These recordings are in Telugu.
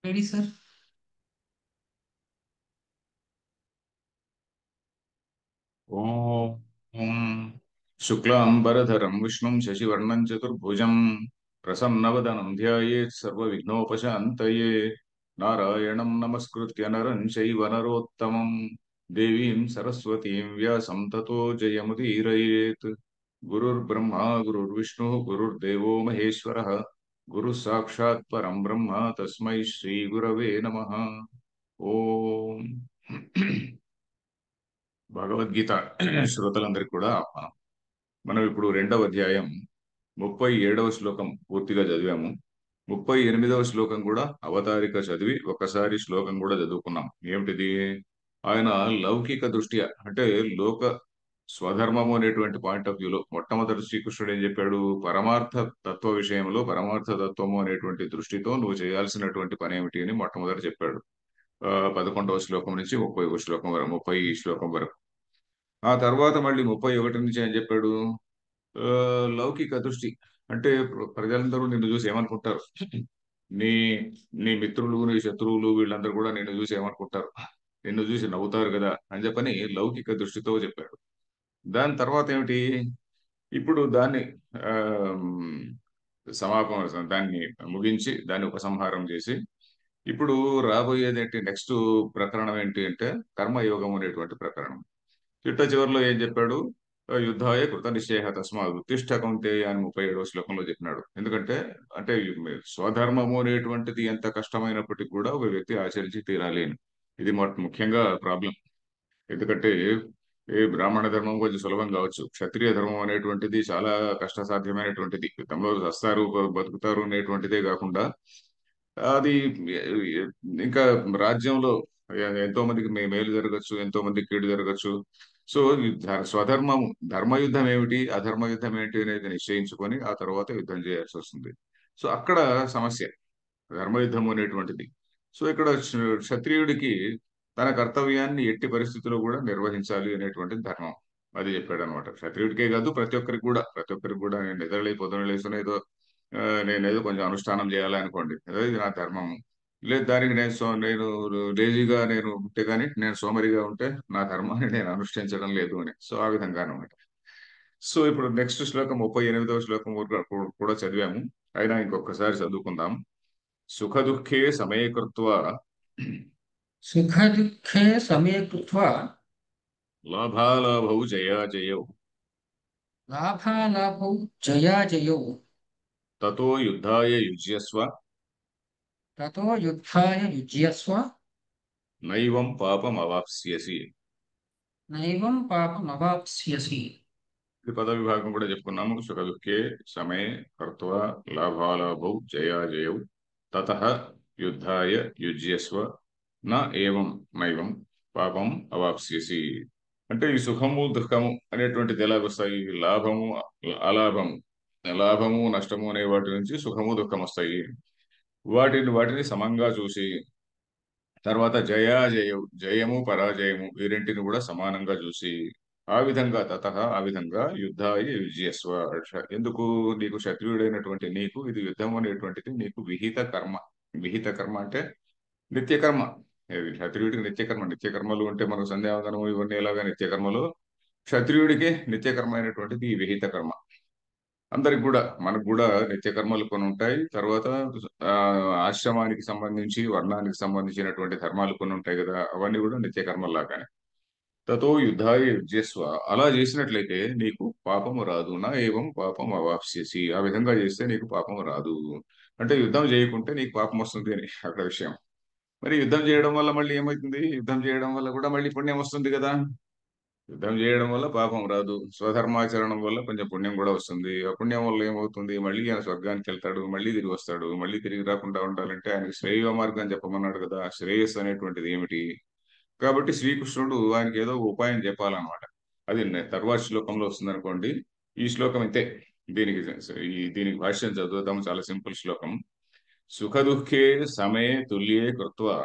Ready, sir? ॐ शुक्लाम्बरधरं विष्णुं शशिवर्णं चतुर्भुजं प्रसन्नवदनं ध्यायेत् सर्वविघ्नोपशान्तये नारायणं नमस्कृत्य नरं चैव नरोत्तमं देवीं सरस्वतीं व्यासं ततो जयमुदीरयेत् गुरुर्ब्रह्मा गुरुर्विष्णुः गुरुर्देवो महेश्वरः गुरुः साक्षात् परं ब्रह्म तस्मै श्रीगुरवे नमः ఓం భగవద్గీత శ్రోతలందరికీ కూడా ఆహ్వానం. మనం ఇప్పుడు రెండవ అధ్యాయం 37వ శ్లోకం పూర్తిగా చదివాము. 38వ శ్లోకం కూడా అవతారిక చదివి ఒకసారి శ్లోకం కూడా చదువుకున్నాం. ఏమిటిది? ఆయన లౌకిక దృష్ట్యా అంటే లోక స్వధర్మము అనేటువంటి పాయింట్ ఆఫ్ వ్యూలో మొట్టమొదటి శ్రీకృష్ణుడు ఏం చెప్పాడు? పరమార్థ తత్వ విషయంలో పరమార్థ తత్వము అనేటువంటి దృష్టితో నువ్వు చేయాల్సినటువంటి పని ఏమిటి అని మొట్టమొదటి చెప్పాడు. 11వ శ్లోకం నుంచి 30వ శ్లోకం వరకు 30 శ్లోకం వరకు. ఆ తర్వాత మళ్ళీ 31 నుంచి ఏం చెప్పాడు? ఆ, లౌకిక దృష్టి అంటే ప్రజలందరూ నిన్ను చూసి ఏమనుకుంటారు? నీ నీ మిత్రులు నీ శత్రువులు వీళ్ళందరూ కూడా నిన్ను చూసి ఏమనుకుంటారు? నిన్ను చూసి నవ్వుతారు కదా అని చెప్పని లౌకిక దృష్టితో చెప్పాడు. దాని తర్వాత ఏమిటి? ఇప్పుడు దాన్ని ఆ సమాపన దాన్ని ముగించి దాన్ని ఉపసంహారం చేసి ఇప్పుడు రాబోయేది ఏంటి? నెక్స్ట్ ప్రకరణం ఏంటి అంటే కర్మయోగం అనేటువంటి ప్రకరణం. చిట్ట చివరిలో ఏం చెప్పాడు? యుద్ధాయ కృత నిశ్చయ తస్మాత్ ఉత్తిష్ట కౌంతేయ అని 37వ శ్లోకంలో చెప్పినాడు. ఎందుకంటే అంటే స్వధర్మము అనేటువంటిది ఎంత కష్టమైనప్పటికీ కూడా ఒక వ్యక్తి ఆచరించి తీరాలి అని. ఇది ముఖ్యంగా ప్రాబ్లం. ఎందుకంటే ఈ బ్రాహ్మణ ధర్మం కొంచెం సులభం కావచ్చు, క్షత్రియ ధర్మం అనేటువంటిది చాలా కష్టసాధ్యమైనటువంటిది. యుద్ధంలో వస్తారు బతుకుతారు అనేటువంటిదే కాకుండా అది ఇంకా రాజ్యంలో ఎంతో మందికి మేలు జరగచ్చు, ఎంతో మందికి కీడు జరగచ్చు. సో ఈ స్వధర్మము ధర్మయుద్ధం ఏమిటి, అధర్మ యుద్ధం ఏంటి అనేది నిశ్చయించుకొని ఆ తర్వాత యుద్ధం చేయాల్సి వస్తుంది. సో అక్కడ సమస్య ధర్మయుద్ధం అనేటువంటిది. సో ఇక్కడ క్షత్రియుడికి తన కర్తవ్యాన్ని ఎట్టి పరిస్థితుల్లో కూడా నిర్వహించాలి అనేటువంటి ధర్మం. అది చెప్పాడు అనమాట. క్షత్రియుడికే కాదు, ప్రతి ఒక్కరికి కూడా నేను నిద్రలే పొద్దున లేస్తున్నా ఏదో నేనేదో కొంచెం అనుష్ఠానం చేయాలి అనుకోండి, అదే ఇది నా ధర్మం. లేదు దానికి నేను లేజీగా నేను ఉంటే కానీ, నేను సోమరిగా ఉంటే నా ధర్మాన్ని నేను అనుష్ఠించడం లేదు అని. సో ఆ విధంగా అనమాట. సో ఇప్పుడు నెక్స్ట్ శ్లోకం 38వ శ్లోకం కూడా చదివాము. అయినా ఇంకొకసారి చదువుకుందాం. సుఖ దుఃఖే సమయ కృత్వా सुखदुःखे समे कृत्वा లాభాలాభౌ జయాజయౌ लाभालाभौ जयाजयौ తతో యుద్ధాయ యుజ్యస్వ ततो युद्धाय युज्यस्व నైవం పాపం అవాప్స్యసి. नैवं पापमवाप्स्यसि। ఇది పద విభాగం కూడా చెప్పుకున్నాము. సుఖ దుఃఖే సమయ కర్త్వా లాభాలాభౌ జయాజయౌ తతః యుద్ధాయ యుజ్యస్వ నా ఏవం నైవం పాపం అవాప్స్యసి. అంటే ఈ సుఖము దుఃఖము అనేటువంటిది ఎలాగొస్తాయి? లాభము అలాభము, లాభము నష్టము అనే వాటి నుంచి సుఖము దుఃఖం వస్తాయి. వాటిని సమంగా చూసి తర్వాత జయాజయం, జయము పరాజయము ఈ రెంటిని కూడా సమానంగా చూసి ఆ విధంగా ఆ విధంగా యుద్ధాయ విజయస్వ. ఎందుకు? నీకు క్షత్రియుడైనటువంటి నీకు ఇది యుద్ధం అనేటువంటిది నీకు విహిత కర్మ. విహిత కర్మ అంటే నిత్యకర్మ. క్షత్రియుడికి నిత్యకర్మ. నిత్యకర్మలు అంటే మనకు సంధ్యావందనము ఇవన్నీ ఎలాగా నిత్యకర్మలు, క్షత్రియుడికి నిత్యకర్మ అయినటువంటిది ఈ విహిత కర్మ. అందరికి కూడా మనకు కూడా నిత్యకర్మలు కొన్ని ఉంటాయి. తర్వాత ఆ, ఆశ్రమానికి సంబంధించి వర్ణానికి సంబంధించినటువంటి ధర్మాలు కొన్ని ఉంటాయి కదా, అవన్నీ కూడా నిత్యకర్మల్లాగానే. తతో యుద్ధాయ యుజ్యస్వ. అలా చేసినట్లయితే నీకు పాపము రాదు. నా ఏవం పాపం అవాప్స్యసి. ఆ విధంగా చేస్తే నీకు పాపం రాదు. అంటే యుద్ధం చేయకుంటే నీకు పాపం వస్తుంది అని అక్కడ విషయం. మరి యుద్ధం చేయడం వల్ల మళ్ళీ ఏమవుతుంది? యుద్ధం చేయడం వల్ల కూడా మళ్ళీ పుణ్యం వస్తుంది కదా. యుద్ధం చేయడం వల్ల పాపం రాదు, స్వధర్మాచరణం వల్ల కొంచెం పుణ్యం కూడా వస్తుంది. ఆ పుణ్యం వల్ల ఏమవుతుంది? మళ్ళీ ఆయన స్వర్గానికి వెళ్తాడు, మళ్ళీ తిరిగి వస్తాడు. మళ్ళీ తిరిగి రాకుండా ఉండాలంటే ఆయనకి శ్రేయ మార్గం చెప్పమన్నాడు కదా. శ్రేయస్సు అనేటువంటిది ఏమిటి? కాబట్టి శ్రీకృష్ణుడు ఆయనకి ఏదో ఒక ఉపాయం చెప్పాలన్నమాట. అది తర్వాత శ్లోకంలో వస్తుంది అనుకోండి. ఈ శ్లోకం ఇంతే. దీనికి దీనికి భాష్యం చదువుతాం. చాలా సింపుల్ శ్లోకం. సుఖ దుఃఖే సమే తుల్యే కృత్వా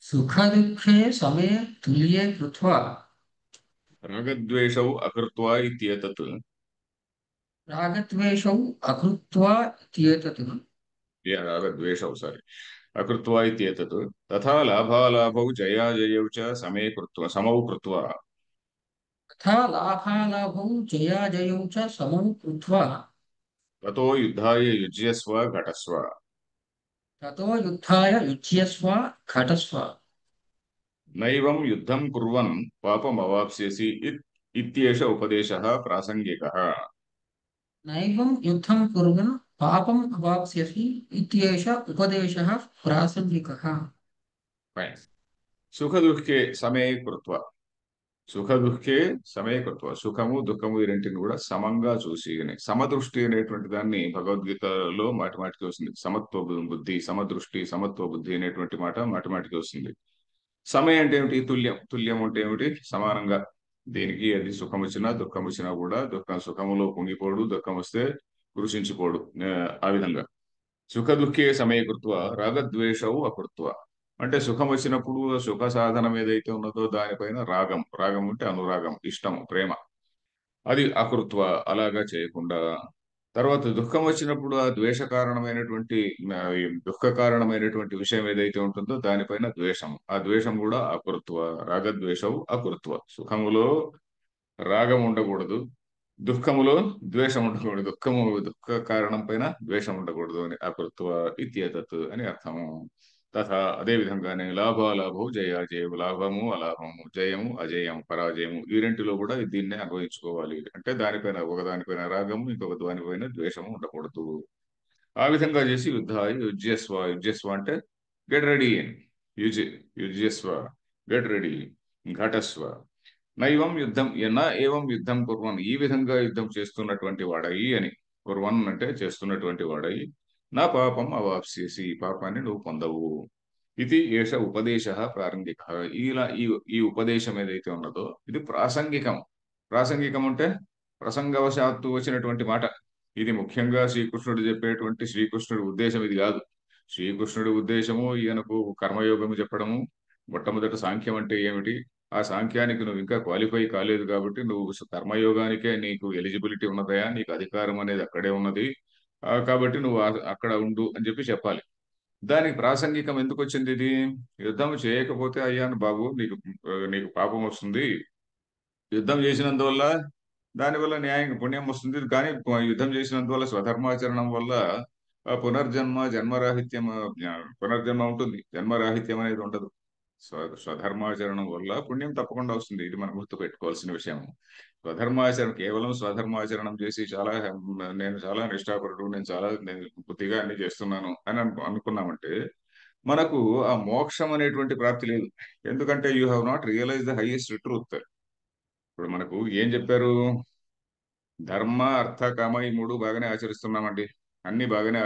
सुखदुःखे समे तुल्ये कृत्वा రాగద్వేషౌ అకృత్వా ఇత్యేతత్. रागद्वेषौ अकृत्वा इत्येतत् రాగద్వేషౌ సారీ अकृत्वा इत्येतत् तथा लाभालाभौ जयाजयौ च समौ कृत्वा तथा लाभालाभौ जयाजयौ च समौ कृत्वा ततो युद्धाय युज्यस्व घटस्व ततो युद्धाय युज्यस्व घटस्व। नैवं युद्धं कुर्वन् पापमवाप्स्यसि इत्येष उपदेशः प्रासङ्गिकः। नैवं युद्धं कुर्वन् पापम् अवाप्स्यसि इत्येष उपदेशः प्रासङ्गिकः। Fine. సుఖదుఃఖే సమే కృత్వ సుఖదుఃఖే సమే కృత్వ సుఖము దుఃఖము ఈ రెంటిని కూడా సమంగా చూసి అని సమదృష్టి అనేటువంటి దాన్ని భగవద్గీతలో మాటిమాటికి వస్తుంది. సమత్వ బుద్ధి, సమదృష్టి, సమత్వ బుద్ధి అనేటువంటి మాట మాటిమాటికి వస్తుంది. సమయ అంటే ఏమిటి? తుల్యం. తుల్యం అంటే ఏమిటి? సమానంగా. దేనికి అది సుఖం వచ్చినా దుఃఖం వచ్చినా కూడా సుఖములో పొంగిపోడు, దుఃఖం వస్తే కృషించిపోడు. ఆ విధంగా సుఖ దుఃఖే సమయకృత్వ రాగద్వేషవు అకృత్వ అంటే సుఖం వచ్చినప్పుడు సుఖ సాధనం ఏదైతే ఉన్నదో దానిపైన రాగం, రాగం అంటే అనురాగం, ఇష్టము, ప్రేమ, అది అకృత్వ అలాగా చేయకుండా, తర్వాత దుఃఖం వచ్చినప్పుడు ఆ ద్వేష కారణమైనటువంటి ఈ దుఃఖ కారణమైనటువంటి విషయం ఏదైతే ఉంటుందో దానిపైన ద్వేషం, ఆ ద్వేషం కూడా అకృత్వ. రాగద్వేషవు అకృత్వ. సుఖములో రాగం ఉండకూడదు, దుఃఖములో ద్వేషం ఉండకూడదు. దుఃఖ కారణం పైన ద్వేషం ఉండకూడదు అని అకృత్వ ఇత్యేతత్ అని అర్థము. తథా అదే విధంగానే లాభాలాభవు జయాజయము, లాభము అలాభము, జయము అజయము, పరాజయము ఈ రెంటిలో కూడా దీన్నే అనుభవించుకోవాలి. అంటే దానిపైన ఒకదానిపైన రాగము, ఇంకొక దానిపైన ద్వేషము ఉండకూడదు. ఆ విధంగా చేసి యుజ్యస్వ. యుజ్యస్వ అంటే గెట్ రెడీ అని. యుజ్ యుజ్యస్వ గెట్ రెడీ. ఘటస్వ నైవం యుద్ధం ఎన్న ఏవం యుద్ధం కుర్వన్ ఈ విధంగా యుద్ధం చేస్తున్నటువంటి వాడయి అని. కుర్వన్ అంటే చేస్తున్నటువంటి వాడయి. నా పాపం అవాప్స్యసి పాపాన్ని నువ్వు పొందవు. ఇది ఏష ఉపదేశ ప్రారంభిక. ఇలా ఈ ఉపదేశం ఏదైతే ఉన్నదో ఇది ప్రాసంగికం. ప్రాసంగికం అంటే ప్రసంగవశాత్తు వచ్చినటువంటి మాట. ఇది ముఖ్యంగా శ్రీకృష్ణుడు చెప్పేటువంటి శ్రీకృష్ణుడి ఉద్దేశం ఇది కాదు. శ్రీకృష్ణుడి ఉద్దేశము ఈయనకు కర్మయోగము చెప్పడము. మొట్టమొదట సాంఖ్యం అంటే ఏమిటి, ఆ సాంఖ్యానికి నువ్వు ఇంకా క్వాలిఫై కాలేదు కాబట్టి నువ్వు కర్మయోగానికే నీకు ఎలిజిబిలిటీ ఉన్నదయా, నీకు అధికారం అనేది అక్కడే ఉన్నది, కాబట్టి నువ్వు అక్కడ ఉండు అని చెప్పి చెప్పాలి. దానికి ప్రాసంగికం ఎందుకు వచ్చింది ఇది? యుద్ధం చేయకపోతే అయ్యాను బాబు నీకు నీకు పాపం వస్తుంది, యుద్ధం చేసినందువల్ల దానివల్ల న్యాయం పుణ్యం వస్తుంది, కానీ యుద్ధం చేసినందువల్ల స్వధర్మాచరణం వల్ల పునర్జన్మ జన్మరాహిత్యం, పునర్జన్మ ఉంటుంది, జన్మరాహిత్యం అనేది ఉండదు. స్వధర్మాచరణం వల్ల పుణ్యం తప్పకుండా వస్తుంది. ఇది మనం గుర్తు పెట్టుకోవాల్సిన విషయం. స్వధర్మాచరణ కేవలం స్వధర్మాచరణం చేసి నేను చాలా నిష్ఠాపరుడు, నేను బుద్ధిగా అన్ని చేస్తున్నాను అని అనుకున్నామంటే మనకు ఆ మోక్షం అనేటువంటి ప్రాప్తి లేదు. ఎందుకంటే you have not realize the highest truth. ఇప్పుడు మనకు ఏం చెప్పారు? ధర్మ అర్థ కామ ఈ మూడు బాగానే ఆచరిస్తున్నామండి, అన్ని బాగానే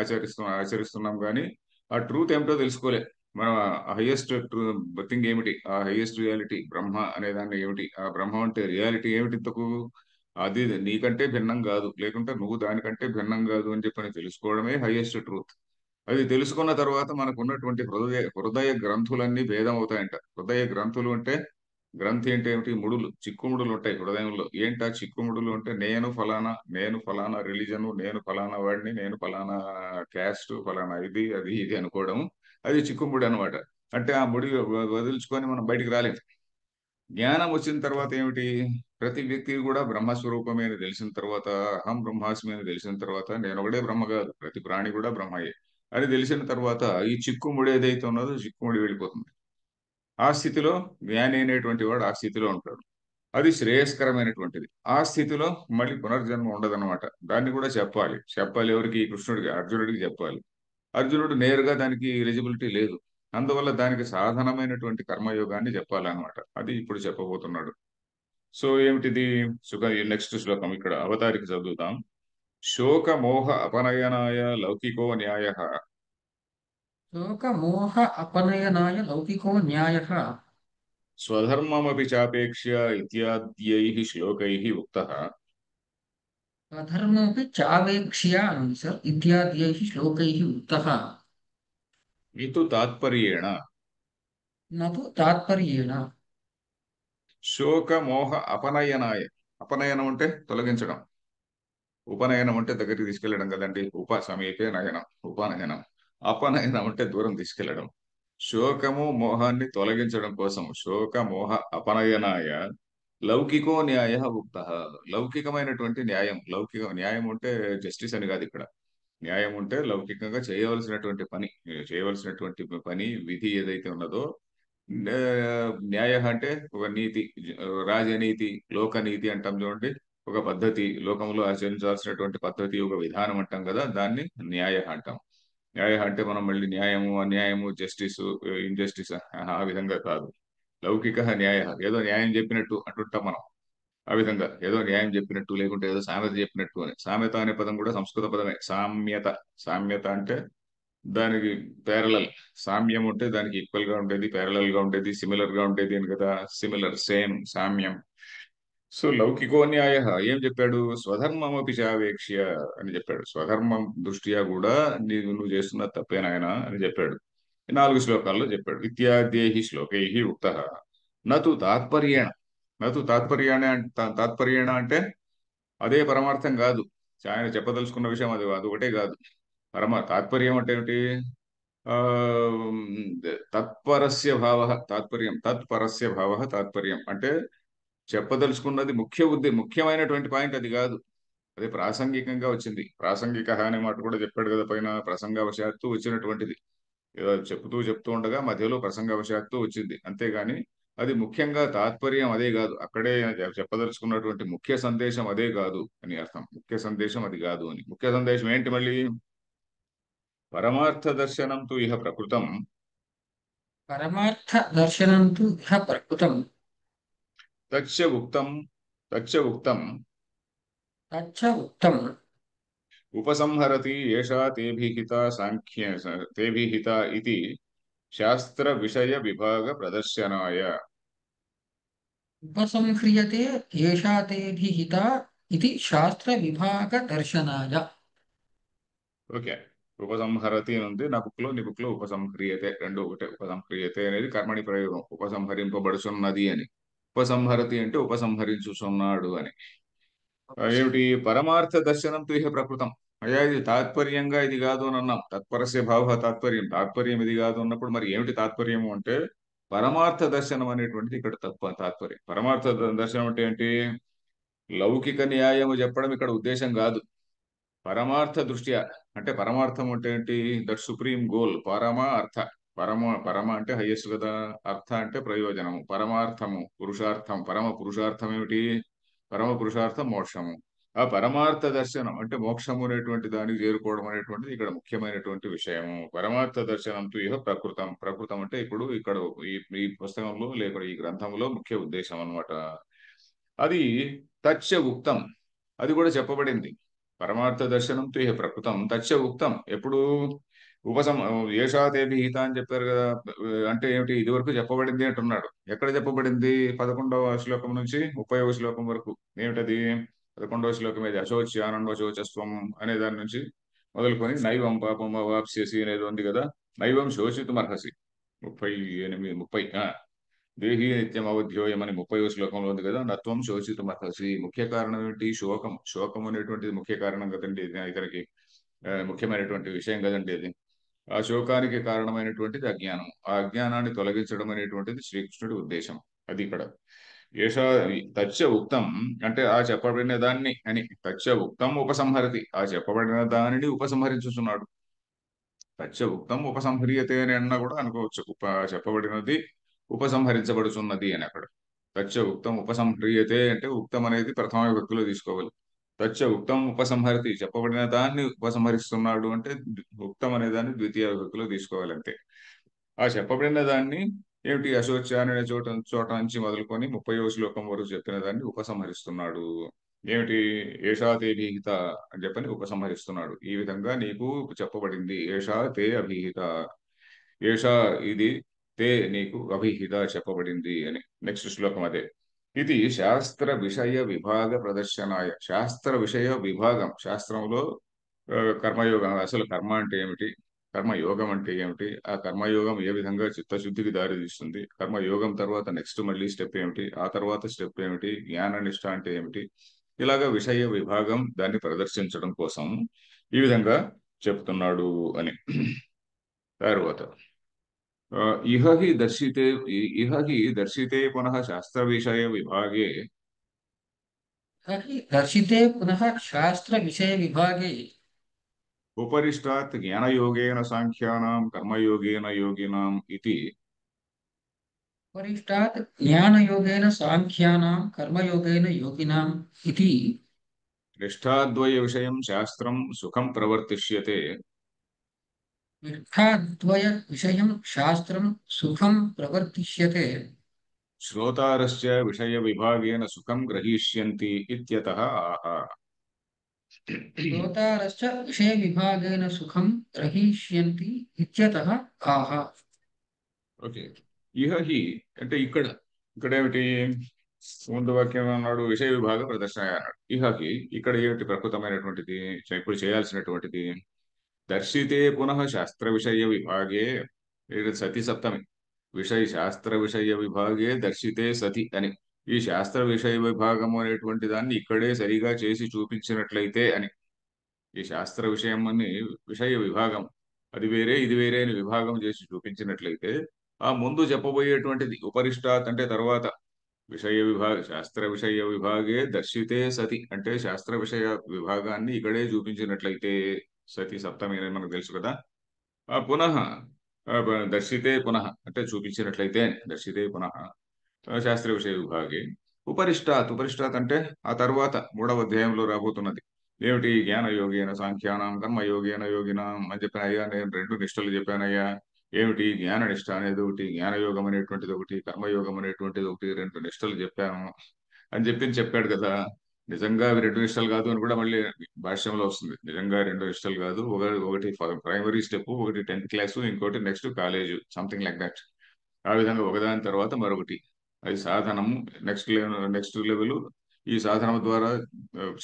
ఆచరిస్తున్నాం కానీ ఆ ట్రూత్ ఏమిటో తెలుసుకోలే. మనం హైయెస్ట్ థింగ్ ఏమిటి, ఆ హైయెస్ట్ రియాలిటీ బ్రహ్మ అనే దాన్ని ఏమిటి, ఆ బ్రహ్మ అంటే రియాలిటీ ఏమిటి ఇంతకు, అది నీకంటే భిన్నం కాదు, లేకుంటే నువ్వు దానికంటే భిన్నం కాదు అని చెప్పని తెలుసుకోవడమే హైయెస్ట్ ట్రూత్. అది తెలుసుకున్న తర్వాత మనకు ఉన్నటువంటి హృదయ గ్రంథులన్నీ భేదం అవుతాయంట. హృదయ గ్రంథులు అంటే గ్రంథి అంటే ఏమిటి? ముడులు, చిక్కుముడులు ఉంటాయి హృదయంలో. ఏంటా చిక్కుముడులు అంటే నేను ఫలానా రిలీజను, నేను ఫలానా వాడిని, నేను ఫలానా క్యాస్ట్, ఫలానా ఇది అది ఇది అనుకోవడం, అది చిక్కుముడి అనమాట. అంటే ఆ ముడి వదిలించుకొని మనం బయటికి రాలేం. జ్ఞానం వచ్చిన తర్వాత ఏమిటి? ప్రతి వ్యక్తి కూడా బ్రహ్మస్వరూపమే అని తెలిసిన తర్వాత, అహం బ్రహ్మాస్మి అని తెలిసిన తర్వాత, నేను ఒకడే బ్రహ్మ కాదు, ప్రతి ప్రాణి కూడా బ్రహ్మయే అని తెలిసిన తర్వాత ఈ చిక్కుముడి ఏదైతే ఉన్నదో చిక్కుముడి వెళ్ళిపోతుంది. ఆ స్థితిలో జ్ఞాని అనేటువంటి వాడు ఆ స్థితిలో ఉంటాడు. అది శ్రేయస్కరమైనటువంటిది. ఆ స్థితిలో మళ్ళీ పునర్జన్మ ఉండదన్నమాట. దాన్ని కూడా చెప్పాలి. చెప్పాలి ఎవరికి? కృష్ణుడికి, అర్జునుడికి చెప్పాలి. అర్జునుడు నేరుగా దానికి ఎలిజిబిలిటీ లేదు. అందువల్ల దానికి సాధనమైనటువంటి కర్మయోగాన్ని చెప్పాలన్నమాట. అది ఇప్పుడు చెప్పబోతున్నాడు. సో ఏమిటిది? నెక్స్ట్ శ్లోకం ఇక్కడ అవతారిక చదువుతాం. శోక మోహ అపనయనాయ లౌకికో న్యాయ शोकमोह अपनयनाय लौकिको न्यायः స్వధర్మమపి చాపేక్ష్య ఇత్యాద్యైః శ్లోకైః ఉక్తః अधर्मोऽपि चावेक्ष्य इत्याद्यैः श्लोकैः उक्तः ఇతు తాత్పర్యేణ न तु तात्पर्येण। శోక మోహ అపనయనాయ. అపనయనం అంటే తొలగించడం, ఉపనయనం అంటే దగ్గరికి తీసుకెళ్ళడం కదండి. సమీపే నయనం ఉపనయనం. అపనయనం అంటే దూరం తీసుకెళ్లడం. శోకము మోహాన్ని తొలగించడం కోసం శోక మోహ అపనయనాయ లౌకికో న్యాయ ఉక్త. లౌకికమైనటువంటి న్యాయం, లౌకిక న్యాయం అంటే జస్టిస్ అని కాదు ఇక్కడ. న్యాయం ఉంటే లౌకికంగా చేయవలసినటువంటి పని, చేయవలసినటువంటి పని విధి ఏదైతే ఉన్నదో, న్యాయ అంటే ఒక నీతి, రాజనీతి, లోకనీతి అంటాం చూడండి. ఒక పద్ధతి, లోకంలో ఆచరించాల్సినటువంటి పద్ధతి, ఒక విధానం అంటాం కదా, దాన్ని న్యాయ అంటాం. న్యాయ అంటే మనం మళ్ళీ న్యాయము అన్యాయము జస్టిస్ ఇంజస్టిస్ ఆ విధంగా కాదు. లౌకిక న్యాయ, ఏదో న్యాయం చెప్పినట్టు అంటుంటాం మనం. ఆ విధంగా ఏదో న్యాయం చెప్పినట్టు, లేకుంటే ఏదో సామెత చెప్పినట్టు అని. సామెత అనే పదం కూడా సంస్కృత పదమే. సామ్యత, సామ్యత అంటే దానికి ప్యారలల్. సామ్యం ఉంటే దానికి ఈక్వల్ గా ఉండేది, ప్యారలల్ గా ఉండేది, సిమిలర్ గా ఉండేది అని కదా. సిమిలర్, సేమ్, సామ్యం. సో లౌకికో న్యాయ ఏం చెప్పాడు? స్వధర్మమపి చావేక్ష్య అని చెప్పాడు. స్వధర్మం దృష్ట్యా కూడా నువ్వు చేస్తున్న తప్పేనాయన అని చెప్పాడు. ఈ 4 శ్లోకాల్లో చెప్పాడు. ఇత్యాద్యై శ్లోకై ఉక్త నతు తాత్పర్యేణ. నతు తాత్పర్యాణ, తాత్పర్యేణ అంటే అదే పరమార్థం కాదు. ఆయన చెప్పదలుచుకున్న విషయం అది అది ఒకటే కాదు. తాత్పర్యం అంటే ఏమిటి? ఆ తత్పరస్య భావ తాత్పర్యం, తత్పరస్య భావ తాత్పర్యం అంటే చెప్పదలుచుకున్నది ముఖ్యమైనటువంటి పాయింట్ అది కాదు. అదే ప్రాసంగికంగా వచ్చింది. ప్రాసంగిక అనే మాట కూడా చెప్పాడు కదా పైన. ప్రసంగవశాత్తు వచ్చినటువంటిది. ఏదో చెప్తూ ఉండగా మధ్యలో ప్రసంగవశాత్తు వచ్చింది, అంతేగాని అది ముఖ్యంగా తాత్పర్యం అదే కాదు. అక్కడే చెప్పదలుచుకున్నటువంటి ముఖ్య సందేశం అదే కాదు అని అర్థం. ముఖ్య సందేశం అది కాదు అని. ముఖ్య సందేశం ఏంటి మళ్ళీ? పరమార్థ దర్శనం తు ఇహ ప్రకృతం పరమార్థ దర్శనం తు ఇహ ప్రకృతం తచ్చ ఉక్తం, తచ్చ ఉక్తం తచ్చ ఉక్తం ఉపసంహరతి ఏషా తేభిహిత సాంఖ్య తేభిహిత ఇది శాస్త్ర విషయ విభాగ ప్రదర్శనాయ. ఉపసంహ్రియతే ఏషా తే విహితా ఇది శాస్త్ర విభాగ దర్శనాయ. ఓకే. ఉపసంహరతి అని ఉంది నా బుక్ లో, నీ బుక్ లో ఉపసంహ్రియతే, రెండు ఒకటే. ఉపసంహ్రియతే అనేది కర్మణి ప్రయోగం. ఉపసంహరింపబడుచున్నది అని. ఉపసంహరతి అంటే ఉపసంహరించుచున్నాడు అని. ఏమిటి? పరమార్థ దర్శనం తు ఇహ ప్రకృతం. అయ్యా ఇది తాత్పర్యంగా ఇది కాదు అని అన్నాం. తత్పరస్య భావ తాత్పర్యం, తాత్పర్యం ఇది కాదు అన్నప్పుడు మరి ఏమిటి తాత్పర్యము అంటే పరమార్థ దర్శనం అనేటువంటిది ఇక్కడ తాత్పర్యం. పరమార్థ దర్శనం అంటే ఏంటి? లౌకిక న్యాయము చెప్పడం ఇక్కడ ఉద్దేశం కాదు. పరమార్థ దృష్ట్యా అంటే పరమార్థం అంటే ఏంటి? That supreme goal. పరమ అర్థ. పరమ అంటే హైయెస్ట్ కదా. అర్థ అంటే ప్రయోజనము. పరమార్థము పురుషార్థం. పరమ పురుషార్థం ఏమిటి? పరమ పురుషార్థం మోక్షము. ఆ పరమార్థ దర్శనం అంటే మోక్షము అనేటువంటి దానికి చేరుకోవడం అనేటువంటిది ఇక్కడ ముఖ్యమైనటువంటి విషయము. పరమార్థ దర్శనం తు ఇహ ప్రకృతం. ప్రకృతం అంటే ఇప్పుడు ఇక్కడ ఈ ఈ పుస్తకంలో లేక ఈ గ్రంథంలో ముఖ్య ఉద్దేశం అన్నమాట. అది తచ్చ ఉక్తం, అది కూడా చెప్పబడింది. పరమార్థ దర్శనం తు ఇహ ప్రకృతం తచ్చ ఉక్తం. ఎప్పుడు? ఉపసం ఏషాదేవి హిత అని చెప్పారు కదా. అంటే ఏమిటి? ఇది వరకు చెప్పబడింది అంటున్నాడు. ఎక్కడ చెప్పబడింది? 11వ శ్లోకం నుంచి 30వ శ్లోకం వరకు. ఏమిటది? 11వ శ్లోకం ఏది? అశోచ్యానందో శోచస్వం అనే దాని నుంచి మొదలుకొని నైవం పాపం వాప్స్యసి అనేది ఉంది కదా. నైవం శోచితుమర్హసి 38 30 దేహి నిత్యం అవధ్యోయం అని 30వ శ్లోకంలో ఉంది కదా. నత్వం శోచితుమర్హసి. ముఖ్య కారణం ఏంటి? శోకం. శోకం అనేటువంటిది ముఖ్య కారణం కదండి. ఇతనికి ముఖ్యమైనటువంటి విషయం కదండి అది. ఆ శోకానికి కారణమైనటువంటిది అజ్ఞానం. ఆ అజ్ఞానాన్ని తొలగించడం అనేటువంటిది శ్రీకృష్ణుడి ఉద్దేశం. అది ఇక్కడ. ఏషా తచ్చ ఉక్తం అంటే ఆ చెప్పబడిన దాన్ని అని. తచ్చ ఉక్తం ఉపసంహరతి, ఆ చెప్పబడిన దానిని ఉపసంహరించుచున్నాడు. తచ్చ ఉక్తం ఉపసంహరియతే అని అన్నా కూడా అనుకోవచ్చు. చెప్పబడినది ఉపసంహరించబడుచున్నది అని అక్కడ. తచ్చ ఉక్తం ఉపసంహ్రియతే అంటే ఉక్తం అనేది ప్రథమ విభక్తిలో తీసుకోవాలి. తచ్చ ఉక్తం ఉపసంహరతి, చెప్పబడిన దాన్ని ఉపసంహరిస్తున్నాడు అంటే ఉక్తం అనే దాన్ని ద్వితీయ విభక్తిలో తీసుకోవాలి అంతే. ఆ చెప్పబడిన దాన్ని ఏమిటి? అశోచ్యాన్ అనే చోట నుంచి మొదలుకొని 30వ శ్లోకం వరకు చెప్పిన దాన్ని ఉపసంహరిస్తున్నాడు. ఏమిటి? ఏషా తే భీహిత అని చెప్పని ఉపసంహరిస్తున్నాడు. ఈ విధంగా నీకు చెప్పబడింది. ఏషా తే అభిహిత. ఏషా ఇది తే నీకు అభిహిత చెప్పబడింది అని. నెక్స్ట్ శ్లోకం అదే. ఇది శాస్త్ర విషయ విభాగ ప్రదర్శనాయ. శాస్త్ర విషయ విభాగం, శాస్త్రంలో కర్మయోగం. అసలు కర్మ అంటే ఏమిటి? కర్మయోగం అంటే ఏమిటి? ఆ కర్మయోగం ఏ విధంగా చిత్తశుద్ధికి దారితీస్తుంది? కర్మయోగం తర్వాత నెక్స్ట్ మళ్ళీ స్టెప్ ఏమిటి? ఆ తర్వాత స్టెప్ ఏమిటి? జ్ఞాన నిష్ఠ అంటే ఏమిటి? ఇలాగా విషయ విభాగం దాన్ని ప్రదర్శించడం కోసం ఈ విధంగా చెప్తున్నాడు అని. తర్వాత ఇహ హి దర్శితే ఇహ హి దర్శితే పునః శాస్త్రవిషయ విభాగే तर्हि दर्शिते पुनः शास्त्रविषयविभागे उपरिष्टात् ज्ञानयोगेन साङ्ख्यानां कर्मयोगेन योगिनाम् इति परिष्टात् ज्ञानयोगेन साङ्ख्यानां कर्मयोगेन योगिनाम् इति निष्ठाद्वयविषयं शास्त्रं सुखं प्रवर्तिष्यते निष्ठाद्वयविषयं शास्त्रं सुखं प्रवर्तिष्यते श्रोतारस्य विषयविभागेन सुखं ग्रहीष्यन्ति इत्यतः आह। श्रोतारश्च विषयविभागेन सुखं ग्रहीष्यन्ति इत्यतः आह। ఓకే. ఇహ హి అంటే ఇక్కడ ఇక్కడేమిటి ముందు వాక్యం అన్నాడు విషయ విభాగ ప్రదర్శన అన్నాడు. ఇహకి ఇక్కడ ఏమిటి ప్రకృతమైనటువంటిది ఇప్పుడు చేయాల్సినటువంటిది దర్శితే పునః శాస్త్ర విషయ విభాగే ఇది సతి సప్తమి విషయ శాస్త్ర విషయ విభాగే దర్శితే సతి అని ఈ శాస్త్ర విషయ విభాగము అనేటువంటి దాన్ని ఇక్కడే సరిగా చేసి చూపించినట్లయితే అని ఈ శాస్త్ర విషయం అని విషయ విభాగం అది వేరే ఇది వేరే అని విభాగం చేసి చూపించినట్లయితే ఆ ముందు చెప్పబోయేటువంటిది ఉపరిష్టాత్ అంటే తర్వాత విషయ విభాగ శాస్త్ర విషయ విభాగే దర్శితే సతి అంటే శాస్త్ర విషయ విభాగాన్ని ఇక్కడే చూపించినట్లయితే సతి సప్తమి అనేది మనకు తెలుసు కదా. ఆ పునః దర్శితే పునః అంటే చూపించినట్లయితే దర్శితే పునః శాస్త్ర విషయ విభాగే ఉపరిష్టాత్ అంటే ఆ తర్వాత మూడవ అధ్యాయంలో రాబోతున్నది ఏమిటి జ్ఞాన యోగేన సాంఖ్యానం కర్మ యోగేన యోగినాం అని చెప్పిన అయ్యా నేను రెండు నిష్టలు చెప్పానయ్యా ఏమిటి జ్ఞాన నిష్ట అనేది ఒకటి జ్ఞానయోగం అనేటువంటిది ఒకటి కర్మయోగం అనేటువంటిది ఒకటి రెండు నిష్టలు చెప్పాము అని చెప్పాడు కదా. నిజంగా అవి రెండు నిష్టలు కాదు అని కూడా మళ్ళీ భాష్యంలో వస్తుంది. నిజంగా రెండు నిష్టలు కాదు ఒకటి ప్రైమరీ స్టెప్ ఒకటి 10th క్లాసు ఇంకోటి next college something like that. ఆ విధంగా ఒకదాని తర్వాత మరొకటి అది సాధనము నెక్స్ట్ లెవెల్ ఈ సాధనం ద్వారా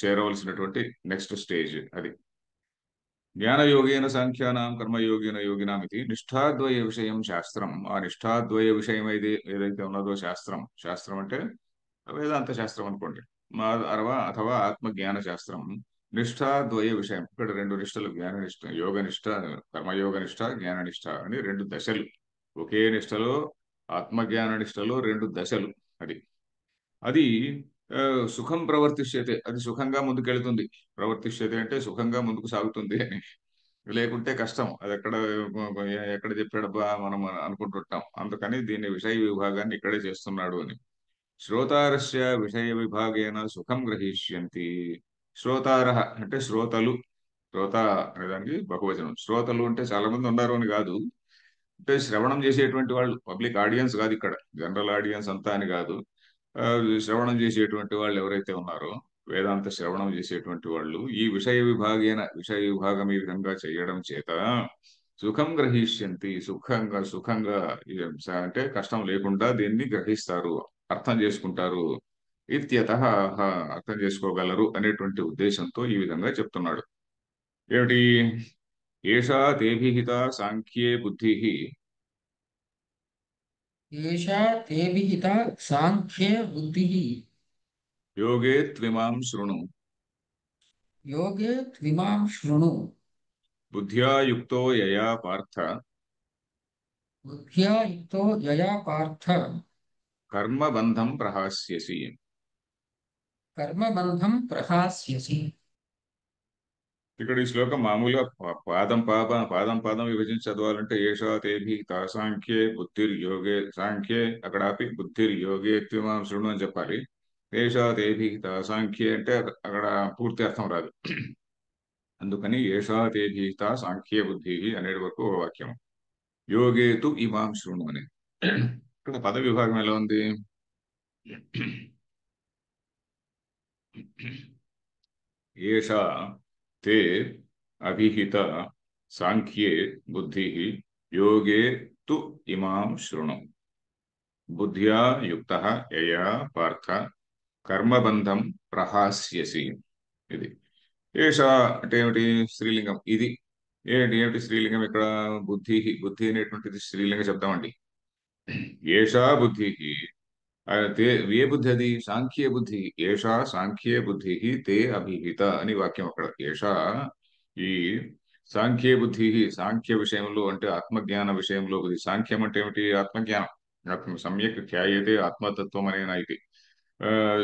చేరవలసినటువంటి నెక్స్ట్ స్టేజ్ అది. జ్ఞానయోగేన సాంఖ్యానాం కర్మయోగేన యోగినాం ఇది నిష్ఠాద్వయ విషయం శాస్త్రం. ఆ నిష్ఠాద్వయ విషయం ఏదైతే ఉన్నదో శాస్త్రం శాస్త్రం అంటే వేదాంత శాస్త్రం అనుకోండి అథవా ఆత్మజ్ఞాన శాస్త్రం నిష్ఠాద్వయ విషయం. ఇక్కడ రెండు నిష్టలు జ్ఞాన నిష్ట యోగ నిష్ట కర్మయోగ నిష్ట జ్ఞాన నిష్ట అని రెండు దశలు ఒకే నిష్టలో ఆత్మజ్ఞాన నిష్టలో రెండు దశలు. అది అది సుఖం ప్రవర్తిష్యతే అది సుఖంగా ముందుకెళ్తుంది. ప్రవర్తిష్యతే అంటే సుఖంగా ముందుకు సాగుతుంది అని లేకుంటే కష్టం. అది ఎక్కడ చెప్పాడబ్బా మనం అనుకుంటుంటాం. అందుకని దీన్ని విషయ విభాగాన్ని ఇక్కడే చేస్తున్నాడు అని. శ్రోతారస్య విషయ విభాగేన సుఖం గ్రహీష్యంతి. శ్రోతార అంటే శ్రోతలు. శ్రోత అనేదానికి బహువచనం. శ్రోతలు అంటే చాలా మంది ఉన్నారు అని కాదు. అంటే శ్రవణం చేసేటువంటి వాళ్ళు పబ్లిక్ ఆడియన్స్ కాదు ఇక్కడ జనరల్ ఆడియన్స్ అంతా అని కాదు. శ్రవణం చేసేటువంటి వాళ్ళు ఎవరైతే ఉన్నారో వేదాంత శ్రవణం చేసేటువంటి వాళ్ళు ఈ విషయ విభాగం ఈ విధంగా చేయడం చేత సుఖం గ్రహిష్యంతి సుఖంగా అంటే కష్టం లేకుండా దీన్ని గ్రహిస్తారు అర్థం చేసుకుంటారు. ఇత్యతః అర్థం చేసుకోగలరు అనేటువంటి ఉద్దేశంతో ఈ విధంగా చెప్తున్నాడు. ఏమిటి ఏషా తేభిహిత సాంఖ్యే బుద్ధి एषा ते विहिता साङ्ख्ये बुद्धिः యోగే త్విమాం శృణు योगे त्विमां शृणु బుద్ధ్యా యుక్తో యయా పార్థ बुद्ध्या युक्तो यया पार्थ కర్మబంధం ప్రహాస్యసి. कर्मबन्धं प्रहास्यसि। ఇక్కడ ఈ శ్లోకం మామూలుగా పాదం విభజించి చదవాలంటే ఏషా తేభి సాంఖ్యే బుద్ధిర్యోగే సాంఖ్యే అక్కడ ఆపి బుద్ధిర్యోగే త్విమాం శృణు అని చెప్పాలి. ఏషా తేభి సాంఖ్యే అంటే అక్కడ పూర్తి అర్థం రాదు. అందుకని ఏషా తేభి సాంఖ్యే బుద్ధి అనేది వరకు ఒక వాక్యం. యోగే తు ఇమాం శృణు అని. ఇక్కడ పద విభాగం ఎలా ఉంది? ఏషా తే అభిహిత సాంఖ్యే బుద్ధి యోగే తు ఇమాం శృణు బుద్ధ్యా యుక్త యయా పార్థ కర్మబంధం ప్రహాస్యసి. ఇది ఏషా అంటే ఏమిటి? స్త్రీలింగం. ఇది ఏమిటి స్త్రీలింగం? ఇక్కడ బుద్ధి అనేటువంటిది స్త్రీలింగ శబ్దం అండి. ఏషా బుద్ధి తే ఏ బుద్ధి? అది సాంఖ్య బుద్ధి. ఏషా సాంఖ్య బుద్ధి తే అభిహిత అని వాక్యం అక్కడ. ఏషా ఈ సాంఖ్యే బుద్ధి, సాంఖ్య విషయంలో అంటే ఆత్మజ్ఞాన విషయంలో బుద్ధి. సాంఖ్యం అంటే ఏమిటి? ఆత్మజ్ఞానం. సమ్యక్ ఖ్యాయతే ఆత్మతత్వం అనేనా ఇది.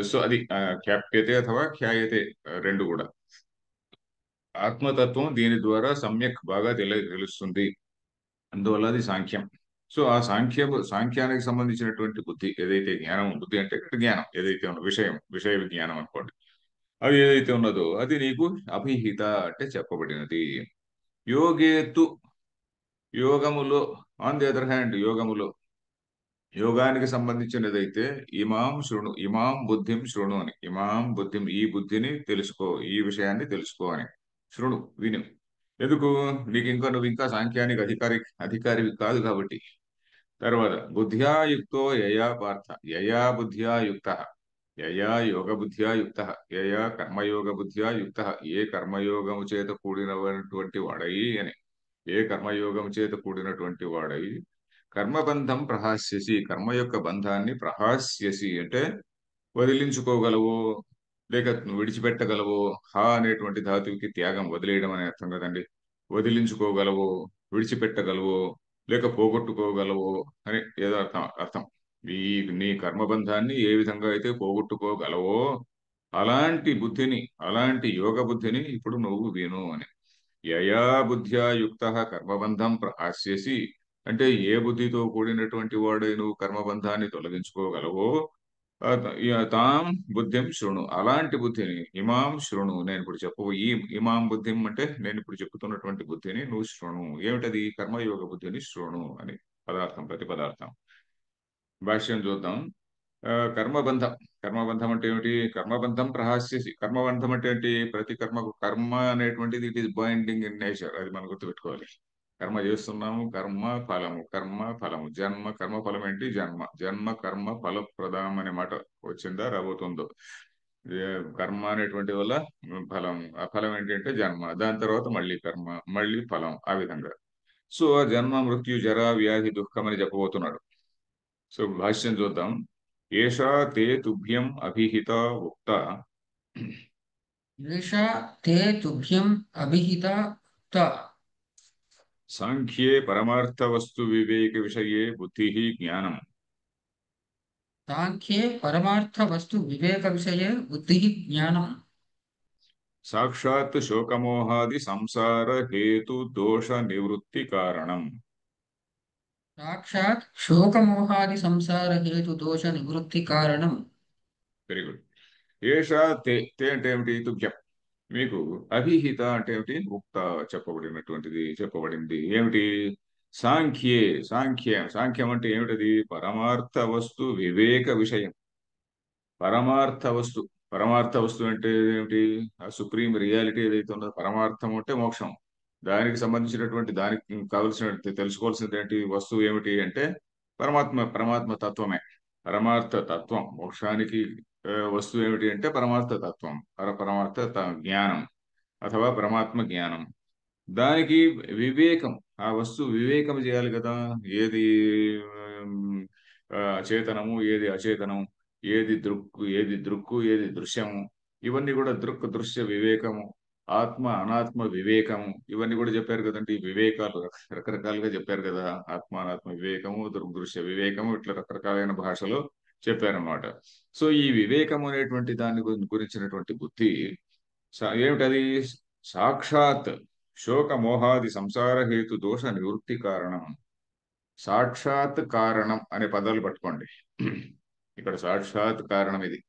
సో అది ఖ్యాప్యతే అథవా ఖ్యాయతే, రెండు కూడా. ఆత్మతత్వం దీని ద్వారా సమ్యక్ బాగా తెలుస్తుంది. అందువల్ల అది సాంఖ్యం. సో ఆ సాంఖ్యానికి సంబంధించినటువంటి బుద్ధి ఏదైతే జ్ఞానం, బుద్ధి అంటే ఇక్కడ జ్ఞానం ఏదైతే ఉన్నదో, విషయ విజ్ఞానం అనుకోండి. అది ఏదైతే ఉన్నదో అది నీకు అభిహిత అంటే చెప్పబడినది. యోగేతు, యోగములో, ఆన్ ది అదర్ హ్యాండ్ యోగములో, యోగానికి సంబంధించినదైతే ఇమాం శృణు, ఇమాం బుద్ధిం శృణు అని. ఇమాం బుద్ధిం, ఈ బుద్ధిని తెలుసుకో, ఈ విషయాన్ని తెలుసుకో అని. శృణు, విను. ఎందుకు? నువ్వు ఇంకా సాంఖ్యానికి అధికారివి కాదు కాబట్టి. తర్వాత బుద్ధ్యా యుక్తో యయా పార్థ, యయా బుద్ధ్యా యుక్త, యయా యోగ బుద్ధ్యా యుక్త, యయా కర్మయోగ బుద్ధ్యా యుక్త, ఏ కర్మయోగము చేత కూడినటువంటి వాడై అని. ఏ కర్మయోగం చేత కూడినటువంటి వాడై కర్మబంధం ప్రహాస్యసి, కర్మ యొక్క బంధాన్ని ప్రహాస్యసి అంటే వదిలించుకోగలవు, లేక విడిచిపెట్టగలవు. హా అనేటువంటి ధాతువుకి త్యాగం, వదిలేయడం అనే అర్థం కదండి. వదిలించుకోగలవు, విడిచిపెట్టగలవు, లేక పోగొట్టుకోగలవు అని ఏదో అర్థం. ఈ నీ కర్మబంధాన్ని ఏ విధంగా అయితే పోగొట్టుకోగలవో అలాంటి బుద్ధిని, అలాంటి యోగ బుద్ధిని ఇప్పుడు నువ్వు విను అని. యయా బుద్ధ్యా యుక్త కర్మబంధం ప్రహాస్యసి అంటే ఏ బుద్ధితో కూడినటువంటి వాడే నువ్వు కర్మబంధాన్ని తొలగించుకోగలవో తాం బుద్ధిం శృణు, అలాంటి బుద్ధిని, ఇమాం శృణు, నేను ఇప్పుడు ఈ ఇమాం బుద్ధిం అంటే నేను ఇప్పుడు చెప్తున్నటువంటి బుద్ధిని నువ్వు శృణు. ఏమిటది? కర్మయోగ బుద్ధిని శృణు అని పదార్థం, ప్రతి పదార్థం. భాష్యం చూద్దాం. కర్మబంధం, కర్మబంధం అంటే ఏమిటి? కర్మబంధం ప్రహాస్యసి, కర్మబంధం అంటే ఏంటి? ప్రతి కర్మకు, కర్మ అనేటువంటిది it is binding in nature, అది మనం గుర్తుపెట్టుకోవాలి. కర్మ చేస్తున్నాము, కర్మ ఫలము, కర్మ ఫలము, జన్మ, కర్మ ఫలం ఏంటి? జన్మ. జన్మ కర్మ ఫలప్రదం అనే మాట వచ్చిందా, రాబోతుందో? కర్మ అనేటువంటి వల్ల ఫలం, ఆ ఫలం ఏంటంటే జన్మ, దాని తర్వాత మళ్ళీ కర్మ, మళ్ళీ ఫలం, ఆ విధంగా. సో ఆ జన్మ మృత్యు జర వ్యాధి దుఃఖం అని చెప్పబోతున్నాడు. సో భాష్యం చూద్దాం. ఏషా తే తుభ్యం అభిహిత ఉక్త ఏషా తే తుభ్యం అభిహిత ఉక్త సాంఖ్యే పరమార్థ వస్తు వివేక విషయే బుద్ధి జ్ఞానం. సాంఖ్యే పరమార్థ వస్తు వివేక విషయే బుద్ధి జ్ఞానం. సాక్షాత్ శోకమోహాది సంసార హేతు దోష నివృత్తి కారణం. సాక్షాత్ శోకమోహాది సంసార హేతు దోష నివృత్తి కారణం. Very good. ఏషా తే, తే అంటే ఏమిటి? తుభ్యం, మీకు. అభిహిత అంటే ఏమిటి? ఉక్త, చెప్పబడింది ఏమిటి? సాంఖ్యే, సాంఖ్యం అంటే ఏమిటది? పరమార్థ వస్తు వివేక విషయం. పరమార్థ వస్తు, పరమార్థ వస్తు అంటే ఏమిటి? ఆ సుప్రీం రియాలిటీ ఏదైతే ఉన్నదో, పరమార్థం అంటే మోక్షం. దానికి సంబంధించినటువంటి, దానికి కావలసిన తెలుసుకోవాల్సింది ఏంటి? వస్తువు ఏమిటి అంటే పరమాత్మ తత్వమే. పరమార్థ తత్వం, మోక్షానికి వస్తువు ఏమిటి అంటే పరమార్థ తత్వం, పరమార్థ జ్ఞానం అథవా పరమాత్మ జ్ఞానం. దానికి వివేకం, ఆ వస్తువు వివేకం చేయాలి కదా. ఏది ఉమ్, చేతనము, ఏది అచేతనం, ఏది దృక్కు, ఏది దృశ్యము, ఇవన్నీ కూడా దృక్ దృశ్య వివేకము, ఆత్మ అనాత్మ వివేకము, ఇవన్నీ కూడా చెప్పారు కదండి. ఈ వివేకాలు రకరకాలుగా చెప్పారు కదా. ఆత్మ అనాత్మ వివేకము, దృగ్దృశ్య వివేకము, ఇట్లా రకరకాలైన భాషలో చెప్పారన్నమాట. సో ఈ వివేకం అనేటువంటి దాని గురించినటువంటి బుద్ధి ఏమిటది? సాక్షాత్ శోక మోహాది సంసార హేతు దోష నివృత్తి కారణం. సాక్షాత్ కారణం అనే పదాలు పట్టుకోండి. ఇక్కడ సాక్షాత్ కారణం ఇది.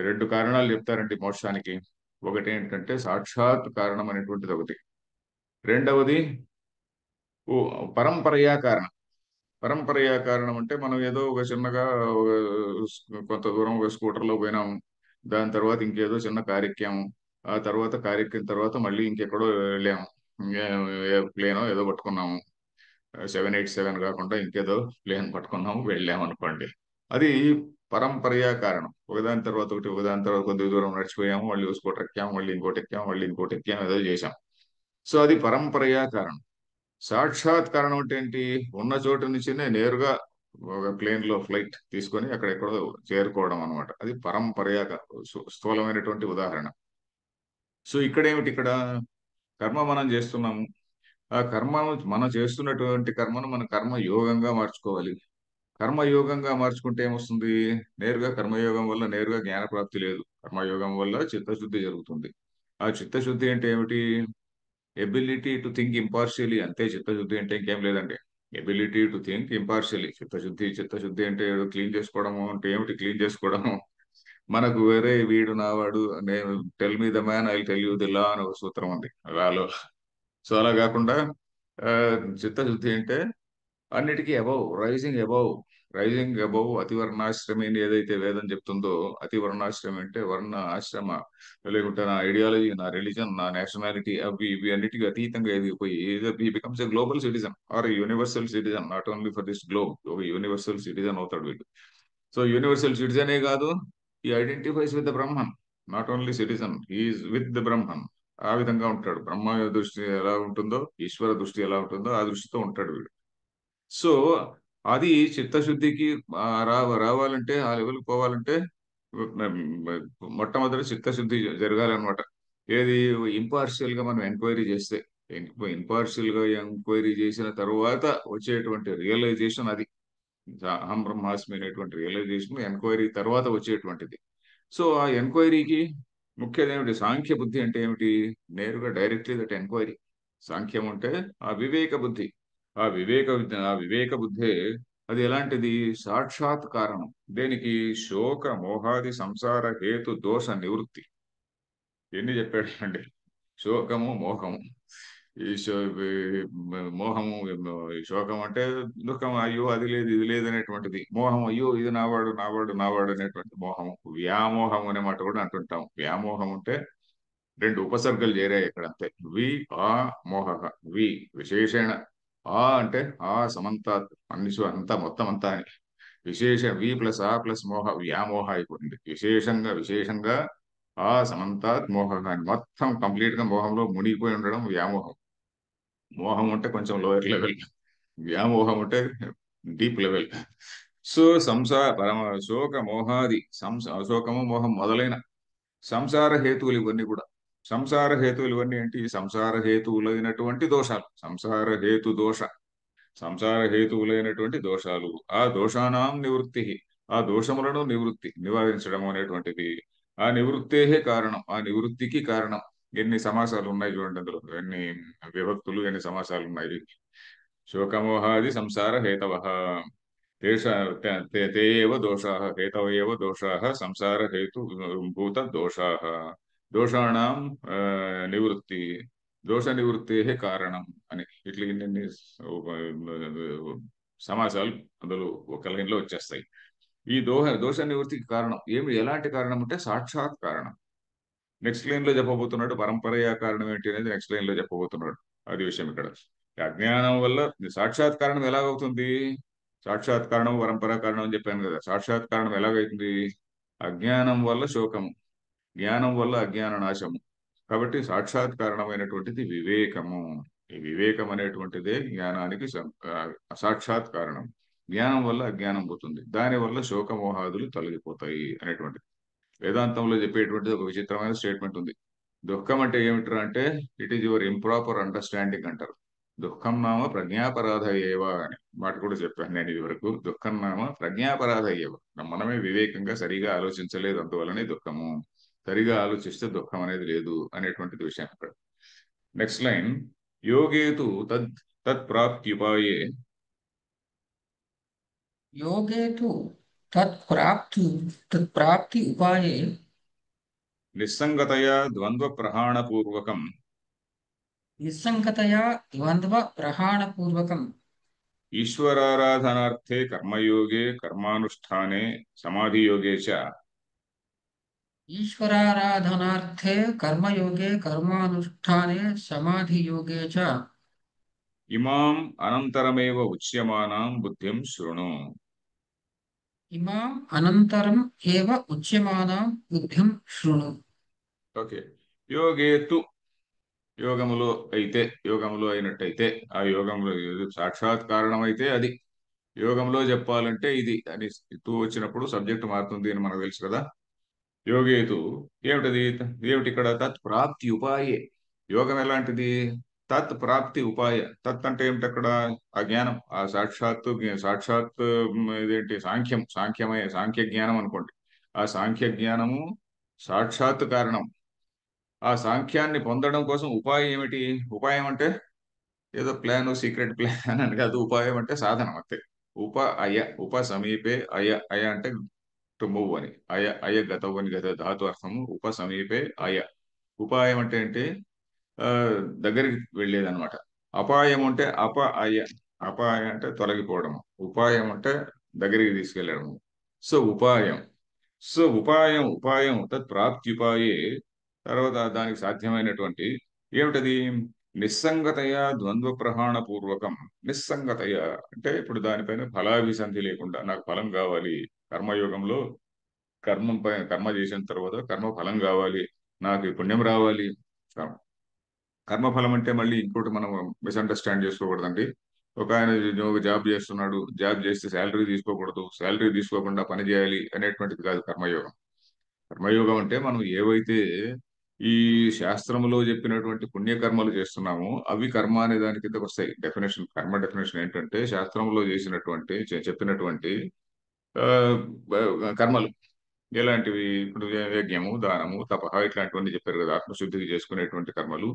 రెండు కారణాలు చెప్తారండి మోక్షానికి. ఒకటి ఏంటంటే సాక్షాత్ కారణం అనేటువంటిది ఒకటి. రెండవది ఓ పరంపరయా కారణం. పరంపరయా కారణం అంటే మనం ఏదో ఒక చిన్నగా కొంత దూరం ఒక స్కూటర్లో పోయినాము, దాని తర్వాత ఇంకేదో చిన్న కారు ఎక్కాము, ఆ తర్వాత కారు ఎక్కిన తర్వాత మళ్ళీ ఇంకెక్కడో వెళ్ళాము, ప్లేనో ఏదో పట్టుకున్నాము, 787 కాకుండా ఇంకేదో ప్లేన్ పట్టుకున్నాము, వెళ్ళాము అనుకోండి. అది పరంపరయా కారణం. ఒకదాని తర్వాత ఒకటి, ఒకదాని తర్వాత కొద్ది దూరం నడిచిపోయాము, మళ్ళీ ఒక స్కూటర్ ఎక్కాము, మళ్ళీ ఇంకోటి ఎక్కాము, మళ్ళీ ఇంకోటి ఎక్కాము, ఏదో చేశాం. సో అది పరంపరయా కారణం. సాక్షాత్ కారణం అంటే ఏంటి? ఉన్న చోటు నుంచినే నేరుగా ఒక ప్లేన్ లో ఫ్లైట్ తీసుకొని అక్కడెక్కడో చేరుకోవడం అనమాట. అది పరంపరయా స్థూలమైనటువంటి ఉదాహరణ. సో ఇక్కడ ఏమిటి? ఇక్కడ కర్మ మనం చేస్తున్నాము. ఆ కర్మను మనం చేస్తున్నటువంటి కర్మను మన కర్మ యోగంగా మార్చుకోవాలి. కర్మయోగంగా మార్చుకుంటే ఏమొస్తుంది? నేరుగా కర్మయోగం వల్ల నేరుగా జ్ఞాన ప్రాప్తి లేదు. కర్మయోగం వల్ల చిత్తశుద్ధి జరుగుతుంది. ఆ చిత్తశుద్ధి అంటే ఏమిటి? ఎబిలిటీ టు థింక్ ఇంపార్షియలీ, అంతే. చిత్తశుద్ధి అంటే ఇంకేం లేదండి. Ability to think impartially. చిత్తశుద్ధి అంటే ఏదో క్లీన్ చేసుకోవడము అంటే ఏమిటి? క్లీన్ చేసుకోవడము మనకు వేరే వీడు నావాడు, నేను tell me the man I tell you the law అని ఒక సూత్రం ఉంది లాలో. సో అలా కాకుండా ఆ, చిత్తశుద్ధి అంటే అన్నిటికీ అబౌవ్, రైజింగ్ అబౌవ్ అతివర్ణాశ్రమి అని ఏదైతే వేదం చెప్తుందో, అతివర్ణాశ్రమి అంటే వర్ణ ఆశ్రమ, లేకుంటే నా ఐడియాలజీ, నా రిలీజన్, నా నేషనాలిటీ, అవి ఇవి అన్నిటికీ అతీతంగా ఎదిగిపోయి he becomes a global citizen or universal citizen, not only for this globe. ఒక యూనివర్సల్ సిటిజన్ అవుతాడు వీడు. సో యూనివర్సల్ సిటిజనే కాదు, he identifies with the Brahman, not only citizen, he is with the Brahman. ఆ విధంగా ఉంటాడు. బ్రహ్మ దృష్టి ఎలా ఉంటుందో, ఈశ్వర దృష్టి ఎలా ఉంటుందో ఆ దృష్టితో ఉంటాడు వీడు. సో అది చిత్తశుద్ధికి రావాలంటే, ఆ లెవెల్కి పోవాలంటే మొట్టమొదటి చిత్తశుద్ధి జరగాలన్నమాట. ఏది? ఇంపార్షియల్ గా మనం ఎంక్వైరీ చేస్తే, ఇంపార్షియల్ గా ఎంక్వైరీ చేసిన తరువాత వచ్చేటువంటి రియలైజేషన్ అది. అహం బ్రహ్మాస్మి అనేటువంటి రియలైజేషన్ ఎంక్వైరీ తర్వాత వచ్చేటువంటిది. సో ఆ ఎంక్వైరీకి ముఖ్యది ఏమిటి? సాంఖ్య బుద్ధి అంటే ఏమిటి? నేరుగా డైరెక్ట్లీ దట్ ఎంక్వైరీ. సాంఖ్యం అంటే ఆ వివేక బుద్ధి. ఆ వివేక బుద్ధే అది ఎలాంటిది? సాక్షాత్ కారణం. దేనికి? శోక మోహాది సంసార హేతు దోష నివృత్తి. ఎన్ని చెప్పాడు అండి? శోకము మోహము. మోహము, ఈ శోకం అంటే దుఃఖం, అయ్యో అది లేదు ఇది లేదు అనేటువంటిది. మోహం, అయ్యో ఇది నావాడు నావాడు నావాడు అనేటువంటి మోహము. వ్యామోహం అనే మాట కూడా అంటుంటాం. వ్యామోహం అంటే రెండు ఉపసర్గలు చేరాయి ఇక్కడ, అంతే. వి ఆ మోహ. వి విశేషణ. ఆ అంటే ఆ సమంతాత్, మనిషి అంతా మొత్తం అంతా అని. విశేష వి ప్లస్ ఆ ప్లస్ మోహ, వ్యామోహ అయిపోయింది. విశేషంగా ఆ సమంతాత్ మోహ అని మొత్తం కంప్లీట్ గా మోహంలో మునిగిపోయి ఉండడం వ్యామోహం. మోహం అంటే కొంచెం లోయర్ లెవెల్, వ్యామోహం అంటే డీప్ లెవెల్. సో పరమ శోక మోహాది శోకము మోహం మొదలైన సంసార హేతువులు ఇవన్నీ కూడా. సంసార హేతువులు ఇవన్నీ ఏంటి? సంసార హేతువులైనటువంటి దోషాలు. సంసార హేతువులైనటువంటి దోషాలు. ఆ దోషానాం నివృత్తి. ఆ దోషములను నివారించడం అనేటువంటిది. ఆ నివృత్తే కారణం. ఆ నివృత్తికి కారణం. ఎన్ని సమాసాలు ఉన్నాయి చూడండి అందులో, ఎన్ని విభక్తులు, ఎన్ని సమాసాలు ఉన్నాయి. శోకమోహాది సంసార హేతవ. తేష తే ఏవ దోషాః, హేతవ ఏవ దోషాః, సంసార హేతు భూత దోషాః. దోషాణం ఆ, నివృత్తి, దోష నివృత్తేః కారణం అని ఇట్లా ఇన్ని సమాసాలు అందులో ఒక లైన్ లో వచ్చేస్తాయి. ఈ దోష నివృత్తికి కారణం ఏమి? ఎలాంటి కారణం అంటే సాక్షాత్ కారణం. నెక్స్ట్ లైన్ లో చెప్పబోతున్నాడు. పరంపరయా కారణం ఏంటి అనేది నెక్స్ట్ లైన్ లో చెప్పబోతున్నాడు. అది విషయం ఇక్కడ. అజ్ఞానం వల్ల సాక్షాత్ కారణం ఎలాగవుతుంది? సాక్షాత్ కారణం పరంపరా కారణం అని చెప్పాను కదా. సాక్షాత్ కారణం ఎలాగైతుంది? అజ్ఞానం వల్ల శోకము, జ్ఞానం వల్ల అజ్ఞాన నాశము. కాబట్టి సాక్షాత్ కారణమైనటువంటిది వివేకము. ఈ వివేకం అనేటువంటిదే జ్ఞానానికి సాక్షాత్ కారణం. జ్ఞానం వల్ల అజ్ఞానం పోతుంది, దాని వల్ల శోకమోహాదులు తొలగిపోతాయి అనేటువంటిది. వేదాంతంలో చెప్పేటువంటిది ఒక విచిత్రమైన స్టేట్మెంట్ ఉంది. దుఃఖం అంటే ఏమిట్రా అంటే, it is your improper understanding అంటారు. దుఃఖం నామ ప్రజ్ఞాపరాధ ఏవ అని మాట కూడా చెప్పాను నేను ఇది వరకు. దుఃఖం నామ ప్రజ్ఞాపరాధ ఏవ. మనమే వివేకంగా సరిగా ఆలోచించలేదు, అందువలనే దుఃఖము. సరిగా ఆలోచిస్తే దుఃఖం అనేది లేదు అనేటువంటిది విషయం అక్కడ. Next line. యోగేతు తత్ప్రాప్త్యుపాయే योगे तु तत्प्राप्ति उपाये నిస్సంగతయా ద్వంద్వ ప్రహాణపూర్వకం निस्सङ्गतया द्वन्द्वप्रहाणपूर्वकम् ఈశ్వరారాధనార్థే కర్మయోగే కర్మానుష్ఠానే సమాధియోగే చ ईश्वराराधनार्थे कर्मयोगे कर्मानुष्ठाने समाधियोगे च ఇమాం అనంతరమేవ ఉచ్యమానాం బుద్ధిం శృణు. इमाम् अनन्तरम् एव उच्यमानां बुद्धिं शृणु. ఓకే. యోగేతు, యోగములో అయితే, యోగములో అయినట్టయితే, ఆ యోగంలో ఏది సాక్షాత్ కారణం అయితే అది. యోగంలో చెప్పాలంటే ఇది అని తూ వచ్చినప్పుడు సబ్జెక్ట్ మారుతుంది అని మనకు తెలుసు కదా. యోగేతు ఏమిటది? ఏమిటి ఇక్కడ? తత్ ప్రాప్తి ఉపాయే. యోగం ఎలాంటిది? తత్ ప్రాప్తి ఉపాయ. తత్ అంటే ఏమిటి అక్కడ? ఆ జ్ఞానం, ఆ సాక్షాత్ ఇదేంటి, సాంఖ్య జ్ఞానం అనుకోండి. ఆ సాంఖ్య జ్ఞానము సాక్షాత్ కారణం. ఆ సాంఖ్యాన్ని పొందడం కోసం ఉపాయం ఏమిటి? ఉపాయం అంటే ఏదో ప్లాన్, సీక్రెట్ ప్లాన్ అని కాదు. ఉపాయం అంటే సాధనం అంతే. ఉప అయ, ఉప సమీపే అయ. అయ అంటే టు మూవ్ అని. అయ గతవు అని గత ధాతు అర్థము. ఉప సమీపే అయ. ఉపాయం అంటే ఏంటి? ఆ, దగ్గరికి వెళ్ళేదన్నమాట. అపాయం అంటే అప అయ. అపాయం అంటే తొలగిపోవడం. ఉపాయం అంటే దగ్గరికి తీసుకెళ్ళడం. సో ఉపాయం. ఉపాయం తత్ ప్రాప్త్యుపాయే. తర్వాత దానికి సాధ్యమైనటువంటి ఏమిటది? నిస్సంగతయ ద్వంద్వ ప్రహాణ పూర్వకం. నిస్సంగతయ అంటే ఇప్పుడు దానిపైన ఫలాభిసంధి లేకుండా నాకు ఫలం కావాలి. కర్మయోగంలో కర్మ చేసిన తర్వాత కర్మ ఫలం కావాలి, నాకు ఈ పుణ్యం రావాలి. కర్మఫలం అంటే మళ్ళీ ఇంకోటి మనం మిస్అండర్స్టాండ్ చేసుకోకూడదండి. ఒక ఆయన ఒక జాబ్ చేస్తున్నాడు, జాబ్ చేస్తే శాలరీ తీసుకోకూడదు, శాలరీ తీసుకోకుండా పని చేయాలి అనేటువంటిది కాదు కర్మయోగం. కర్మయోగం అంటే మనం ఏవైతే ఈ శాస్త్రములో చెప్పినటువంటి పుణ్యకర్మలు చేస్తున్నామో అవి కర్మ అనే దాని కిందకు వస్తాయి. డెఫినేషన్, కర్మ డెఫినేషన్ ఏంటంటే శాస్త్రంలో చేసినటువంటి చెప్పినటువంటి ఆ, కర్మలు. ఎలాంటివి? ఇప్పుడు యజ్ఞము, దానము, తపహ ఇట్లాంటివన్నీ చెప్పారు కదా, ఆత్మశుద్ధికి చేసుకునేటువంటి కర్మలు.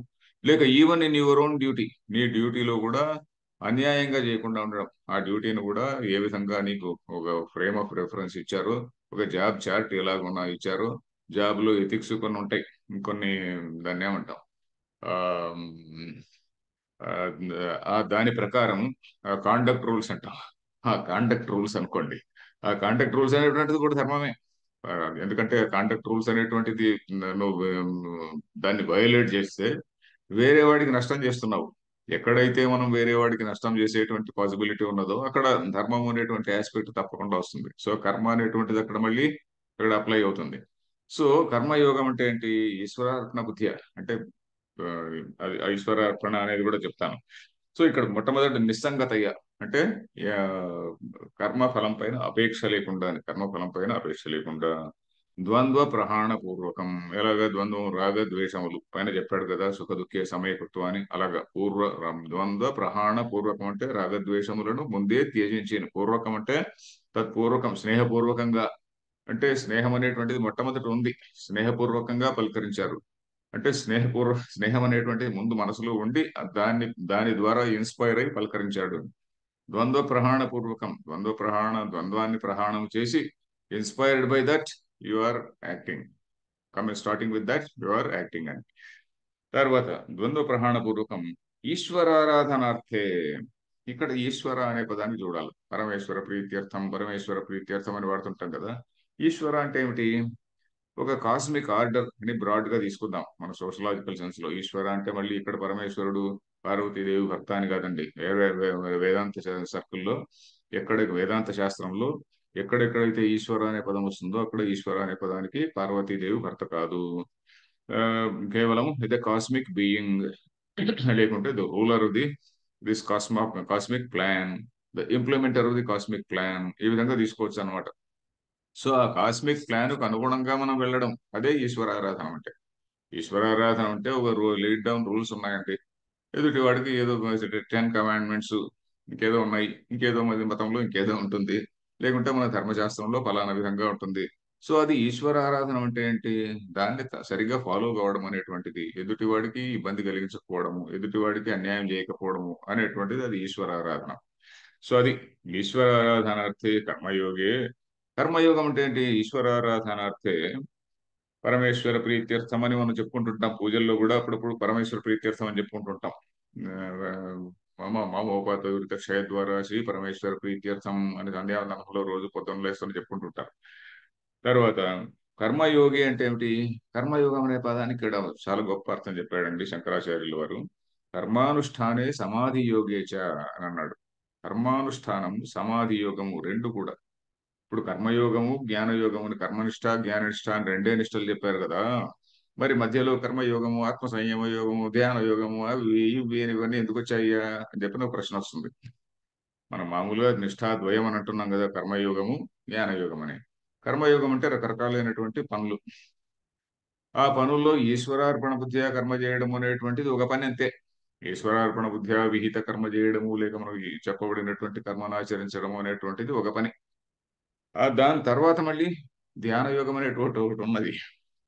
లేక even in your own duty, నీ డ్యూటీలో కూడా అన్యాయంగా చేయకుండా ఉండడం. ఆ డ్యూటీని కూడా ఏ విధంగా నీకు ఒక ఫ్రేమ్ ఆఫ్ రెఫరెన్స్ ఇచ్చారో, ఒక జాబ్ చార్ట్ ఎలాగున్నా ఇచ్చారో, జాబ్ లో ఎథిక్స్ కొన్ని ఉంటాయి, ఇంకొన్ని దాన్ని ఏమంటాం, ఆ, ఆ, దాని ప్రకారం కాండక్ట్ రూల్స్ అంటాం. ఆ కాండక్ట్ రూల్స్ అనుకోండి. ఆ కాండక్ట్ రూల్స్ అనేటువంటిది కూడా ధర్మమే. ఆ, ఎందుకంటే కాండక్ట్ రూల్స్ అనేటువంటిది నువ్వు దాన్ని వయోలేట్ చేస్తే వేరే వాడికి నష్టం చేస్తున్నావు. ఎక్కడైతే మనం వేరే వాడికి నష్టం చేసేటువంటి పాసిబిలిటీ ఉన్నదో అక్కడ ధర్మం అనేటువంటి ఆస్పెక్ట్ తప్పకుండా వస్తుంది. సో కర్మ అనేటువంటిది అక్కడ మళ్ళీ ఇక్కడ అప్లై అవుతుంది. సో కర్మయోగం అంటే ఏంటి? ఈశ్వరార్పణ బుద్ధి. అంటే ఆ, అది ఐశ్వర్యార్పణ అనేది కూడా చెప్తాను. సో ఇక్కడ మొట్టమొదటి నిస్సంగతయ్య అంటే ఆ, కర్మ ఫలం పైన అపేక్ష లేకుండా, కర్మఫలం పైన అపేక్ష లేకుండా ద్వంద్వ ప్రహాణ పూర్వకం. ఎలాగ ద్వంద్వం, రాగ ద్వేషములు పైన చెప్పాడు కదా, సుఖ దుఃఖే సమయకృత్వం అని. అలాగా ద్వంద్వ ప్రహాణ పూర్వకం అంటే రాగద్వేషములను ముందే త్యజించిన. పూర్వకం అంటే తత్పూర్వకం, స్నేహపూర్వకంగా. అంటే స్నేహం అనేటువంటిది మొట్టమొదటి ఉంది, స్నేహపూర్వకంగా పలకరించారు. అంటే స్నేహం అనేటువంటిది ముందు మనసులో ఉండి దాని ద్వారా ఇన్స్పైర్ అయి పలకరించాడు. ద్వంద్వ ప్రహాణ పూర్వకం, ద్వంద్వాన్ని ప్రహాణం చేసి inspired by that you are acting. Starting with that you are acting అని. తర్వాత ద్వంద్వ ప్రహాణ పూర్వకం ఈశ్వరారాధనార్థే. ఇక్కడ ఈశ్వర అనే పదాన్ని చూడాలి. పరమేశ్వర ప్రీత్యర్థం అని వాడుతుంటాం కదా. ఈశ్వర అంటే ఏమిటి? ఒక కాస్మిక్ ఆర్డర్ అని బ్రాడ్ గా తీసుకుందాం మన సోషలాజికల్ సెన్స్ లో. ఈశ్వర అంటే మళ్ళీ ఇక్కడ పరమేశ్వరుడు, పార్వతీదేవి భర్త అని కాదండి. వేదాంత సర్కిల్లో, వేదాంత శాస్త్రంలో ఎక్కడెక్కడైతే ఈశ్వర అనే పదం వస్తుందో అక్కడ ఈశ్వర అనే పదానికి పార్వతీదేవి భర్త కాదు. ఆ, కేవలం ఇది కాస్మిక్ బీయింగ్, లేకుంటే the ruler of this cosmic plan, the implementer of the cosmic plan, ఈ విధంగా తీసుకోవచ్చు అనమాట. సో ఆ కాస్మిక్ ప్లాన్ కు అనుగుణంగా మనం వెళ్ళడం, అదే ఈశ్వరారాధన అంటే. ఈశ్వరారాధన అంటే ఒక లీడ్ డౌన్ రూల్స్ ఉన్నాయండి. ఎదుటి వాడికి ఏదో 10 కమాండ్మెంట్స్ ఇంకేదో ఉన్నాయి, ఇంకేదో మంది మతంలో ఇంకేదో ఉంటుంది, లేకుంటే మన ధర్మశాస్త్రంలో ఫలానా విధంగా ఉంటుంది. సో అది ఈశ్వర ఆరాధన అంటే ఏంటి? దాన్ని సరిగ్గా ఫాలో కావడం అనేటువంటిది, ఎదుటి వాడికి ఇబ్బంది కలిగించకపోవడము, ఎదుటి వాడికి అన్యాయం చేయకపోవడము అనేటువంటిది అది ఈశ్వర ఆరాధన. సో అది ఈశ్వరారాధనార్థే కర్మయోగే. కర్మయోగం అంటే ఏంటి? ఈశ్వరారాధనార్థే పరమేశ్వర ప్రీత్యర్థం అని మనం చెప్పుకుంటుంటాం. పూజల్లో కూడా అప్పుడప్పుడు పరమేశ్వర ప్రీత్యర్థం అని చెప్పుకుంటుంటాం. మామోపాత క్షయ ద్వారా శ్రీ పరమేశ్వర ప్రీత్యర్థం అని సంధ్యావందనంలో రోజు పొద్దున్న లేస్తని చెప్పుకుంటుంటారు. తర్వాత కర్మయోగి అంటే ఏమిటి? కర్మయోగం అనే పదానికి ఇక్కడ చాలా గొప్ప అర్థం చెప్పాడండి శంకరాచార్యులు వారు. కర్మానుష్ఠానే సమాధి యోగేచ అని అన్నాడు. కర్మానుష్ఠానం, సమాధి యోగము రెండు కూడా. ఇప్పుడు కర్మయోగము, జ్ఞానయోగము, కర్మనిష్ట జ్ఞాననిష్ట అని రెండే నిష్టలు చెప్పారు కదా. మరి మధ్యలో కర్మయోగము, ఆత్మ సంయమ యోగము, ధ్యాన యోగము, అవి ఇవి ఇవన్నీ ఎందుకు వచ్చాయ్యా అని చెప్పిన ఒక ప్రశ్న వస్తుంది. మనం మామూలుగా నిష్ఠాద్వయం అని అంటున్నాం కదా, కర్మయోగము జ్ఞానయోగం అని. కర్మయోగం అంటే రకరకాలైనటువంటి పనులు. ఆ పనుల్లో ఈశ్వరార్పణ బుద్ధిగా కర్మ చేయడం అనేటువంటిది ఒక పని అంతే. ఈశ్వరార్పణ బుద్ధిగా విహిత కర్మ చేయడము, లేక మనకి చెప్పబడినటువంటి కర్మను ఆచరించడం అనేటువంటిది ఒక పని. దాని తర్వాత మళ్ళీ ధ్యాన యోగం అనేటువంటి ఒకటి ఉన్నది.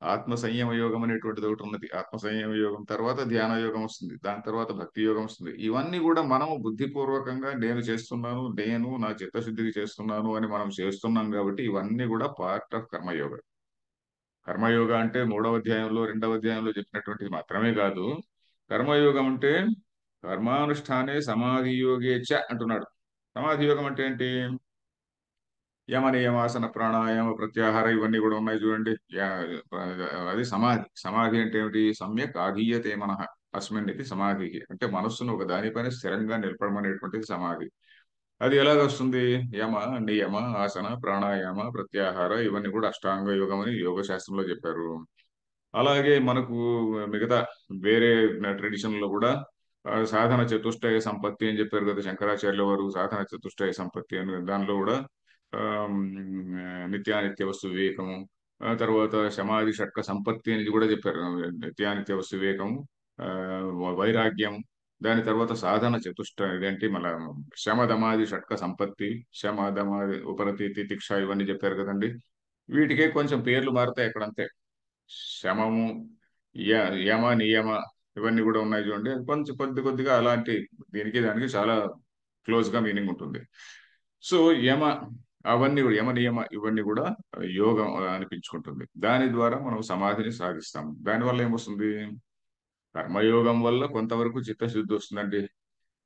ఆత్మ సంయమ యోగం అనేటువంటిది ఒకటి ఉన్నది. ఆత్మ సంయమ యోగం తర్వాత ధ్యాన యోగం వస్తుంది. దాని తర్వాత భక్తి యోగం వస్తుంది. ఇవన్నీ కూడా మనము బుద్ధిపూర్వకంగా నేను చేస్తున్నాను, నేను నా చిత్తశుద్ధికి చేస్తున్నాను అని మనం చేస్తున్నాం కాబట్టి ఇవన్నీ కూడా పార్ట్ ఆఫ్ కర్మయోగ. కర్మయోగ అంటే మూడవ అధ్యాయంలో, రెండవ అధ్యాయంలో చెప్పినటువంటిది మాత్రమే కాదు. కర్మయోగం అంటే కర్మానుష్ఠానే సమాధి యోగే చ అంటున్నాడు. సమాధి యోగం అంటే ఏంటి? యమ నియమాసన ప్రాణాయామ ప్రత్యాహార ఇవన్నీ కూడా ఉన్నాయి చూడండి. అది సమాధి. సమాధి అంటే ఏమిటి? సమ్యక్ ఆధీయతే మనః అస్మిన్ ఇది సమాధి. అంటే మనస్సును ఒక దానిపైన స్థిరంగా నిలపడం అనేటువంటిది సమాధి. అది ఎలాగ వస్తుంది? యమ, నియమ, ఆసన, ప్రాణాయామ, ప్రత్యాహార ఇవన్నీ కూడా అష్టాంగ యోగం అని యోగ శాస్త్రంలో చెప్పారు. అలాగే మనకు మిగతా వేరే ట్రెడిషన్ లో కూడా సాధన చతుష్టయ సంపత్తి అని చెప్పారు కదా శంకరాచార్యుల వారు. సాధన చతుష్టయ సంపత్తి అని దానిలో కూడా ఆమ్, నిత్యానిత్య వస్తు వివేకము, తర్వాత సమాధి షట్క సంపత్తి అనేది కూడా చెప్పారు. నిత్యానిత్య వస్తు వివేకము, ఆ, వైరాగ్యం, దాని తర్వాత సాధన చతుష్ట ఇదేంటి మన శమధమాది షట్క సంపత్తి, శమధమాది ఉపరతి తితిక్ష ఇవన్నీ చెప్పారు కదండి. వీటికే కొంచెం పేర్లు మారుతాయి అక్కడంతే. శమము, యమ, నియమ ఇవన్నీ కూడా ఉన్నాయి చూడండి. కొంచెం కొద్ది కొద్దిగా అలాంటి దీనికి దానికి చాలా క్లోజ్ గా మీనింగ్ ఉంటుంది. సో యమ అవన్నీ కూడా యమ నియమ ఇవన్నీ కూడా యోగం అనిపించుకుంటుంది. దాని ద్వారా మనం సమాధిని సాధిస్తాం. దానివల్ల ఏమొస్తుంది? కర్మయోగం వల్ల కొంతవరకు చిత్తశుద్ధి వస్తుందండి.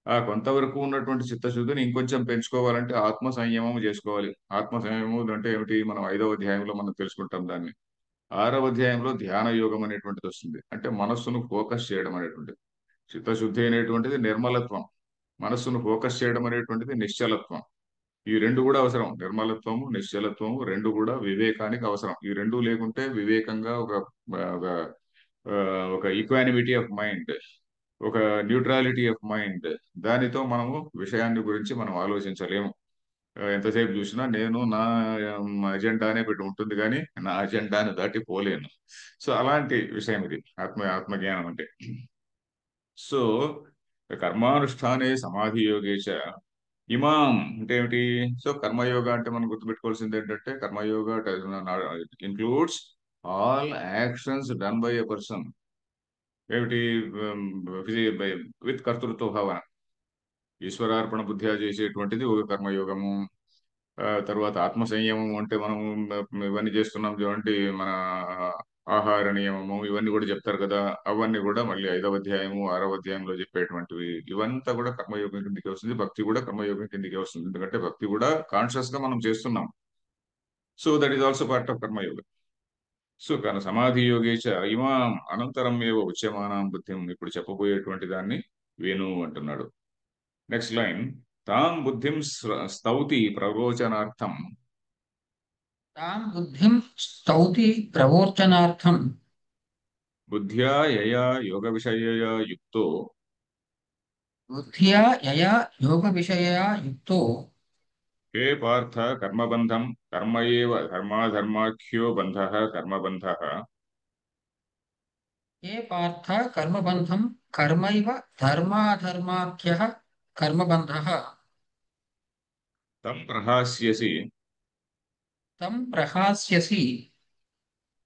ఆ కొంతవరకు ఉన్నటువంటి చిత్తశుద్ధిని ఇంకొంచెం పెంచుకోవాలంటే ఆత్మ సంయమం చేసుకోవాలి. ఆత్మ సంయమం అంటే ఏమిటి? మనం 5వ అధ్యాయంలో మనం తెలుసుకుంటాం దాన్ని. 6వ అధ్యాయంలో ధ్యాన యోగం అనేటువంటిది వస్తుంది. అంటే మనస్సును ఫోకస్ చేయడం అనేటువంటిది. చిత్తశుద్ధి అనేటువంటిది నిర్మలత్వం. మనస్సును ఫోకస్ చేయడం అనేటువంటిది నిశ్చలత్వం. ఈ రెండు కూడా అవసరం. నిర్మలత్వము, నిశ్చలత్వము రెండు కూడా వివేకానికి అవసరం. ఈ రెండు లేకుంటే వివేకంగా ఒక ఆ, ఒక ఈక్వానిమిటీ ఆఫ్ మైండ్, ఒక న్యూట్రాలిటీ ఆఫ్ మైండ్, దానితో మనము విషయాన్ని గురించి మనం ఆలోచించలేము. ఎంతసేపు చూసినా నేను నా అజెండానే పెట్టి ఉంటుంది కానీ నా అజెండాని దాటి పోలేను. సో అలాంటి విషయం ఇది ఆత్మజ్ఞానం అంటే. సో కర్మానుష్ఠానే సమాధి యోగేశ ఇమాం అంటే ఏమిటి? సో కర్మయోగ అంటే మనం గుర్తుపెట్టుకోవాల్సింది ఏంటంటే karma yoga includes all actions done by a person. ఏమిటి? విత్ కర్తృత్వ భావన. ఈశ్వరార్పణ బుద్ధిగా చేసేటువంటిది ఒక కర్మయోగము. తర్వాత ఆత్మ సంయమం అంటే మనం ఇవన్నీ చేస్తున్నాం చూడండి. మన ఆహార నియమము ఇవన్నీ కూడా చెప్తారు కదా. అవన్నీ కూడా మళ్ళీ 5వ అధ్యాయము 6వ అధ్యాయంలో చెప్పేటువంటివి. ఇవంతా కూడా కర్మయోగం కిందకి వస్తుంది. భక్తి కూడా కర్మయోగం కిందకి వస్తుంది. ఎందుకంటే భక్తి కూడా కాన్షియస్ గా మనం చేస్తున్నాం. So that is also part of karma yoga. So కానీ సమాధి యోగేచ ఇమాం అనంతరం ఏవో ఉచ్యమానాం బుద్ధిం, ఇప్పుడు చెప్పబోయేటువంటి దాన్ని వేణు అంటున్నాడు. Next line. తాం బుద్ధిం స్తౌతి ప్రవోచనార్థం तां बुद्धिं स्तौति प्रवोचनार्थं బుద్ధ్యా యయా యోగ విషయయా యుక్తో बुद्धिया यया योगविषयया युक्तो హే పార్థ కర్మబంధం కర్మ ఏవ ధర్మాధర్మాఖ్యో బంధః కర్మబంధః हे पार्थ कर्मबन्धं कर्मैव धर्माधर्माख्यः कर्मबन्धः తం ప్రహాస్యసి तं प्रहास्यसि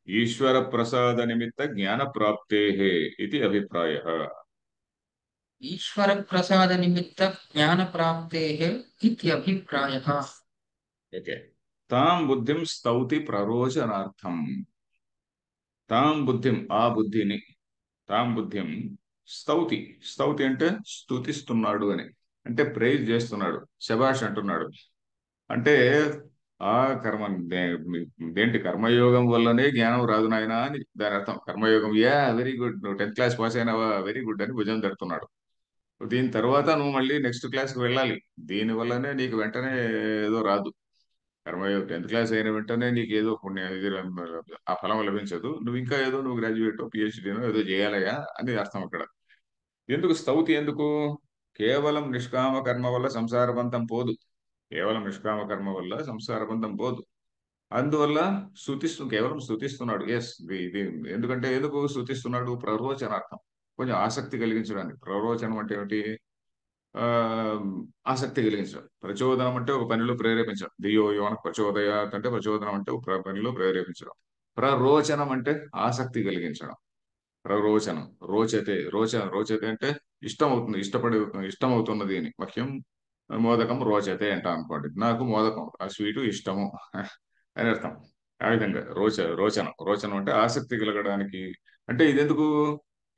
ఈశ్వర ప్రసాద నిమిత్త జ్ఞాన ప్రాప్తేః ఇది అభిప్రాయః. ईश्वरप्रसादनिमित्तज्ञानप्राप्तेः इत्यभिप्रायः। ఓకే. తాం బుద్ధిం స్తౌతి ప్రరోచనార్థం. తాం బుద్ధిం ఆ బుద్ధిని, తాం బుద్ధిం స్తౌతి. స్తౌతి అంటే స్తుతిస్తున్నాడు అని, అంటే ప్రైజ్ చేస్తున్నాడు, శబాష్ అంటున్నాడు. అంటే ఆ కర్మ దేంటి కర్మయోగం వల్లనే జ్ఞానం రాదు నాయనా అని దాని అర్థం. కర్మయోగం, వెరీ గుడ్, నువ్వు 10th క్లాస్ పాస్ అయినావా, వెరీ గుడ్ అని భుజం తడుతున్నాడు. దీని తర్వాత నువ్వు మళ్ళీ నెక్స్ట్ క్లాస్కి వెళ్ళాలి. దీని వల్లనే నీకు వెంటనే ఏదో రాదు. కర్మయోగం 10th క్లాస్ అయిన వెంటనే నీకు ఏదో పుణ్య ఇది ఆ ఫలం లభించదు. నువ్వు ఇంకా ఏదో నువ్వు గ్రాడ్యుయేట్ పిహెచ్డీనో ఏదో చేయాలయా అని అర్థం అక్కడ. ఎందుకు స్తౌతి? ఎందుకు? కేవలం నిష్కామ కర్మ వల్ల సంసార బంధం పోదు. కేవలం నిష్కామ కర్మ వల్ల సంసార బంధం పోదు. అందువల్ల కేవలం స్తుతిస్తున్నాడు. ఎస్, ఇది ఎందుకు స్తుతిస్తున్నాడు? ప్రరోచనార్థం, కొంచెం ఆసక్తి కలిగించడానికి. ప్రరోచనం అంటే ఏమిటి? ఆ, ఆసక్తి కలిగించడం. ప్రచోదనం అంటే ఒక పనిలో ప్రేరేపించడం. ధియో యోన ప్రచోదయాత్ అంటే ప్రచోదనం అంటే ఒక పనిలో ప్రేరేపించడం. ప్రరోచనం అంటే ఆసక్తి కలిగించడం. ప్రరోచనం. రోచతే అంటే ఇష్టం అవుతుంది, ఇష్టం అవుతున్నది అని. మహ్యం మోదకం రోచతే అంటాం అనుకోండి. నాకు మోదకం, ఆ స్వీటు ఇష్టము అని అర్థం. ఆ విధంగా రోచనం అంటే ఆసక్తి కలగడానికి. అంటే ఇదెందుకు?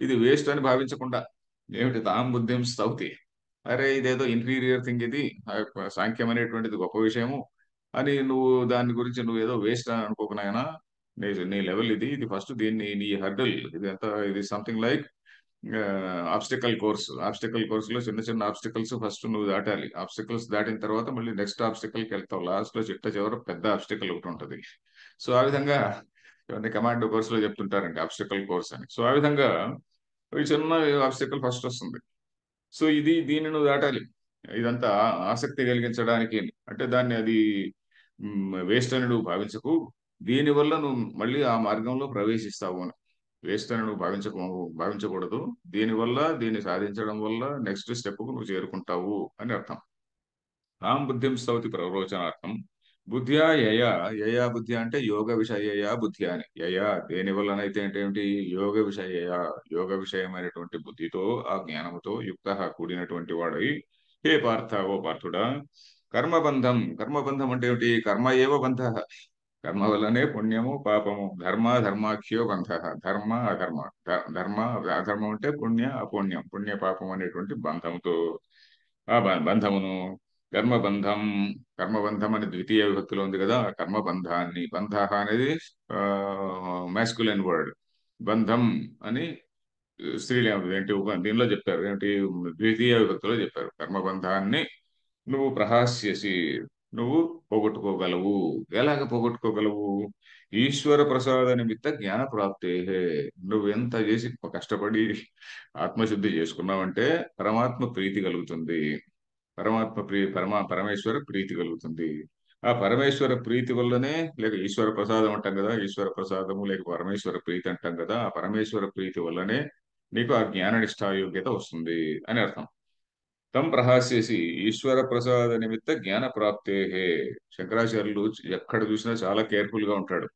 ఇది వేస్ట్ అని భావించకుండా, ఏమిటి తాం బుద్ధిం స్తౌతి, అరే ఇదేదో ఇన్ఫీరియర్ థింగ్ ఇది, సాంఖ్యం అనేటువంటిది గొప్ప విషయము అని నువ్వు దాని గురించి నువ్వు ఏదో వేస్ట్ అని అనుకోకున్నాయనా. నీ లెవెల్ ఇది, ఫస్ట్ దీన్ని నీ హర్డల్ ఇది ఎంత, ఇది సంథింగ్ లైక్ ఆబ్స్టికల్ కోర్స్ లో చిన్న చిన్న ఆబ్స్టికల్స్ ఫస్ట్ నువ్వు దాటాలి. ఆబ్స్టికల్స్ దాటిన తర్వాత మళ్ళీ నెక్స్ట్ ఆబ్స్టికల్ కి వెళ్తావు. లాస్ట్ లో చివర పెద్ద ఆబ్స్టికల్ ఒకటి ఉంటది. సో ఆ విధంగా ఇవన్నీ కమాండో కోర్స్ లో చెప్తుంటారండి, ఆబ్స్టికల్ కోర్స్ అని. సో ఆ విధంగా ఈ చిన్న ఆబ్స్టికల్ ఫస్ట్ వస్తుంది. సో దీన్ని నువ్వు దాటాలి. ఇదంతా ఆసక్తి కలిగించడానికి. అంటే దాన్ని అది వేస్ట్ అని నువ్వు భావించకు. దీనివల్ల నువ్వు మళ్ళీ ఆ మార్గంలో ప్రవేశిస్తావు అని. వేస్ట్ అని నువ్వు భావించకూడదు. దీన్ని సాధించడం వల్ల నెక్స్ట్ స్టెప్ కు నువ్వు చేరుకుంటావు అని అర్థం. ఆం బుద్ధిం స్తౌతి ప్రరోచనార్థం. బుద్ధ్యా యయా బుద్ధి అంటే యోగ విషయయా బుద్ధి అని. దేని వల్లనైతే అంటే ఏమిటి? యోగ విషయమైనటువంటి బుద్ధితో, ఆ జ్ఞానముతో కూడినటువంటి వాడై, హే పార్థ, ఓ పార్థుడా, కర్మబంధం అంటే ఏమిటి? కర్మ ఏవ బంధ. కర్మ వల్లనే పుణ్యము పాపము, ధర్మాఖ్యో బంధ. ధర్మ అధర్మ, ధర్మ అధర్మం అంటే పుణ్య అపుణ్యం, పుణ్య పాపం అనేటువంటి బంధముతో, ఆ బంధమును, కర్మబంధం కర్మబంధం అని ద్వితీయ విభక్తిలో ఉంది కదా. ఆ కర్మబంధాన్ని, బంధ అనేది మాస్కులైన్ వర్డ్, బంధం అని స్త్రీలింగం ఏంటి దీనిలో చెప్పారు, ఏమిటి ద్వితీయ విభక్తిలో చెప్పారు. కర్మబంధాన్ని నువ్వు ప్రహాస్యసి, నువ్వు పోగొట్టుకోగలవు. ఎలాగ పోగొట్టుకోగలవు? ఈశ్వర ప్రసాద నిమిత్త జ్ఞాన ప్రాప్తే. నువ్వు ఎంత చేసి కష్టపడి ఆత్మశుద్ధి చేసుకున్నావంటే పరమాత్మ ప్రీతి కలుగుతుంది. పరమేశ్వర ప్రీతి కలుగుతుంది. ఆ పరమేశ్వర ప్రీతి వల్లనే, లేక ఈశ్వర ప్రసాదం అంటాం కదా, ఈశ్వర ప్రసాదము లేక పరమేశ్వర ప్రీతి అంటాం కదా, ఆ పరమేశ్వర ప్రీతి వల్లనే నీకు ఆ జ్ఞాన నిష్ఠాయోగ్యత వస్తుంది అని అర్థం. తం ప్రహాస్యసి ఈశ్వర ప్రసాద నిమిత్త జ్ఞాన ప్రాప్తే. శంకరాచార్యులు ఎక్కడ చూసినా చాలా కేర్ఫుల్ గా ఉంటాడు.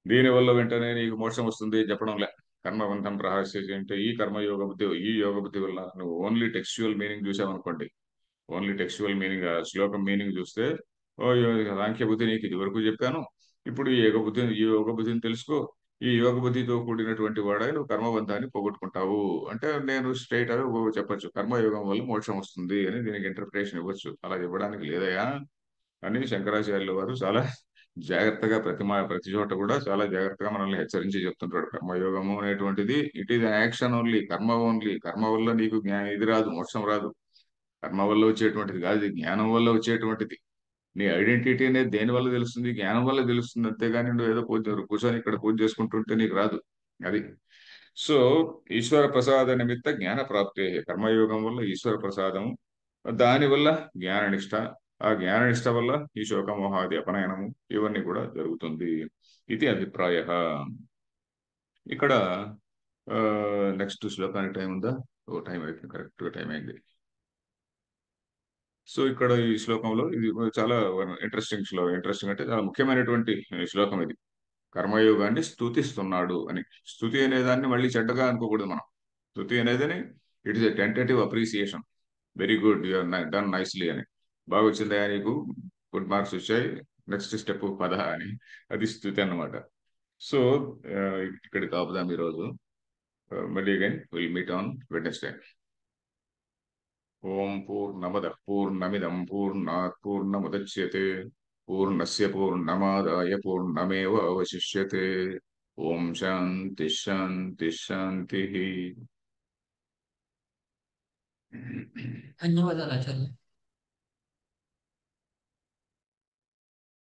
దీనివల్ల వెంటనే నీకు మోక్షం వస్తుంది చెప్పడంలే. కర్మబంధం ప్రహాస్యసి అంటే ఈ యోగ బుద్ధి వల్ల నువ్వు ఓన్లీ టెక్స్చువల్ మీనింగ్ చూసావనుకోండి, ఓన్లీ టెక్స్చువల్ మీనింగ్, శ్లోకం మీనింగ్ చూస్తే, ఓ సాంఖ్య బుద్ధి నీకు ఇది వరకు చెప్పాను, ఇప్పుడు ఈ యోగ బుద్ధిని తెలుసుకో, ఈ యోగ బుద్ధితో కూడినటువంటి వాడై నువ్వు కర్మబంధాన్ని పోగొట్టుకుంటావు అంటే, నేను స్ట్రైట్ అవే చెప్పొచ్చు కర్మయోగం వల్ల మోక్షం వస్తుంది అని దీనికి ఇంటర్ప్రిటేషన్ ఇవ్వచ్చు. అలా ఇవ్వడానికి లేదయా అని శంకరాచార్యుల వారు చాలా జాగ్రత్తగా ప్రతి చోట కూడా చాలా జాగ్రత్తగా మనల్ని హెచ్చరించి చెప్తుంటాడు. కర్మయోగము అనేటువంటిది ఇట్ ఈస్ యాక్షన్ ఓన్లీ, కర్మ ఓన్లీ. కర్మ వల్ల నీకు ఇది రాదు, మోక్షం రాదు. కర్మ వల్ల వచ్చేటువంటిది కాదు, ఇది జ్ఞానం వల్ల వచ్చేటువంటిది. నీ ఐడెంటిటీ అనేది దేని వల్ల తెలుస్తుంది? జ్ఞానం వల్ల తెలుస్తుంది. అంతేగాని నువ్వు ఏదో కూర్చొని ఇక్కడ పూజ చేసుకుంటుంటే నీకు రాదు అది. సో ఈశ్వర ప్రసాద నిమిత్త జ్ఞాన ప్రాప్తి, కర్మయోగం వల్ల ఈశ్వర ప్రసాదము, దాని వల్ల జ్ఞాననిష్ట, ఆ జ్ఞాననిష్ట వల్ల ఈ శోకమోహాది అపనయనము ఇవన్నీ కూడా జరుగుతుంది. ఇది అభిప్రాయ. ఇక్కడ నెక్స్ట్ శ్లోకానికి టైం ఉందా? ఓ టైం అయిపోయింది, కరెక్ట్ గా టైం అయింది. సో ఇక్కడ ఈ శ్లోకంలో ఇది చాలా ఇంట్రెస్టింగ్ అంటే చాలా ముఖ్యమైనటువంటి శ్లోకం ఇది. కర్మయోగాన్ని స్తుతిస్తున్నాడు అని. స్తుతి అనే దాన్ని మళ్ళీ చెడ్డగా అనుకోకూడదు మనం. స్తుతి అనేది it is a tentative appreciation. Very good, you done nicely అని. బాగా వచ్చిందా నీకు, గుడ్ మార్క్స్ వచ్చాయి, నెక్స్ట్ స్టెప్ పద అని. అది స్తుతి అన్నమాట. సో ఇక్కడికి ఆపుదాం ఈరోజు. మళ్ళీ again will meet on Wednesday. ఓం పూర్ణమదః పూర్ణమిదం పూర్ణాత్ పూర్ణముదచ్యతే పూర్ణస్య పూర్ణమాదాయ పూర్ణమేవ అవశిష్యతే. ఓం శాంతి శాంతి శాంతి. ధన్యవాదాలు ఆచార్య.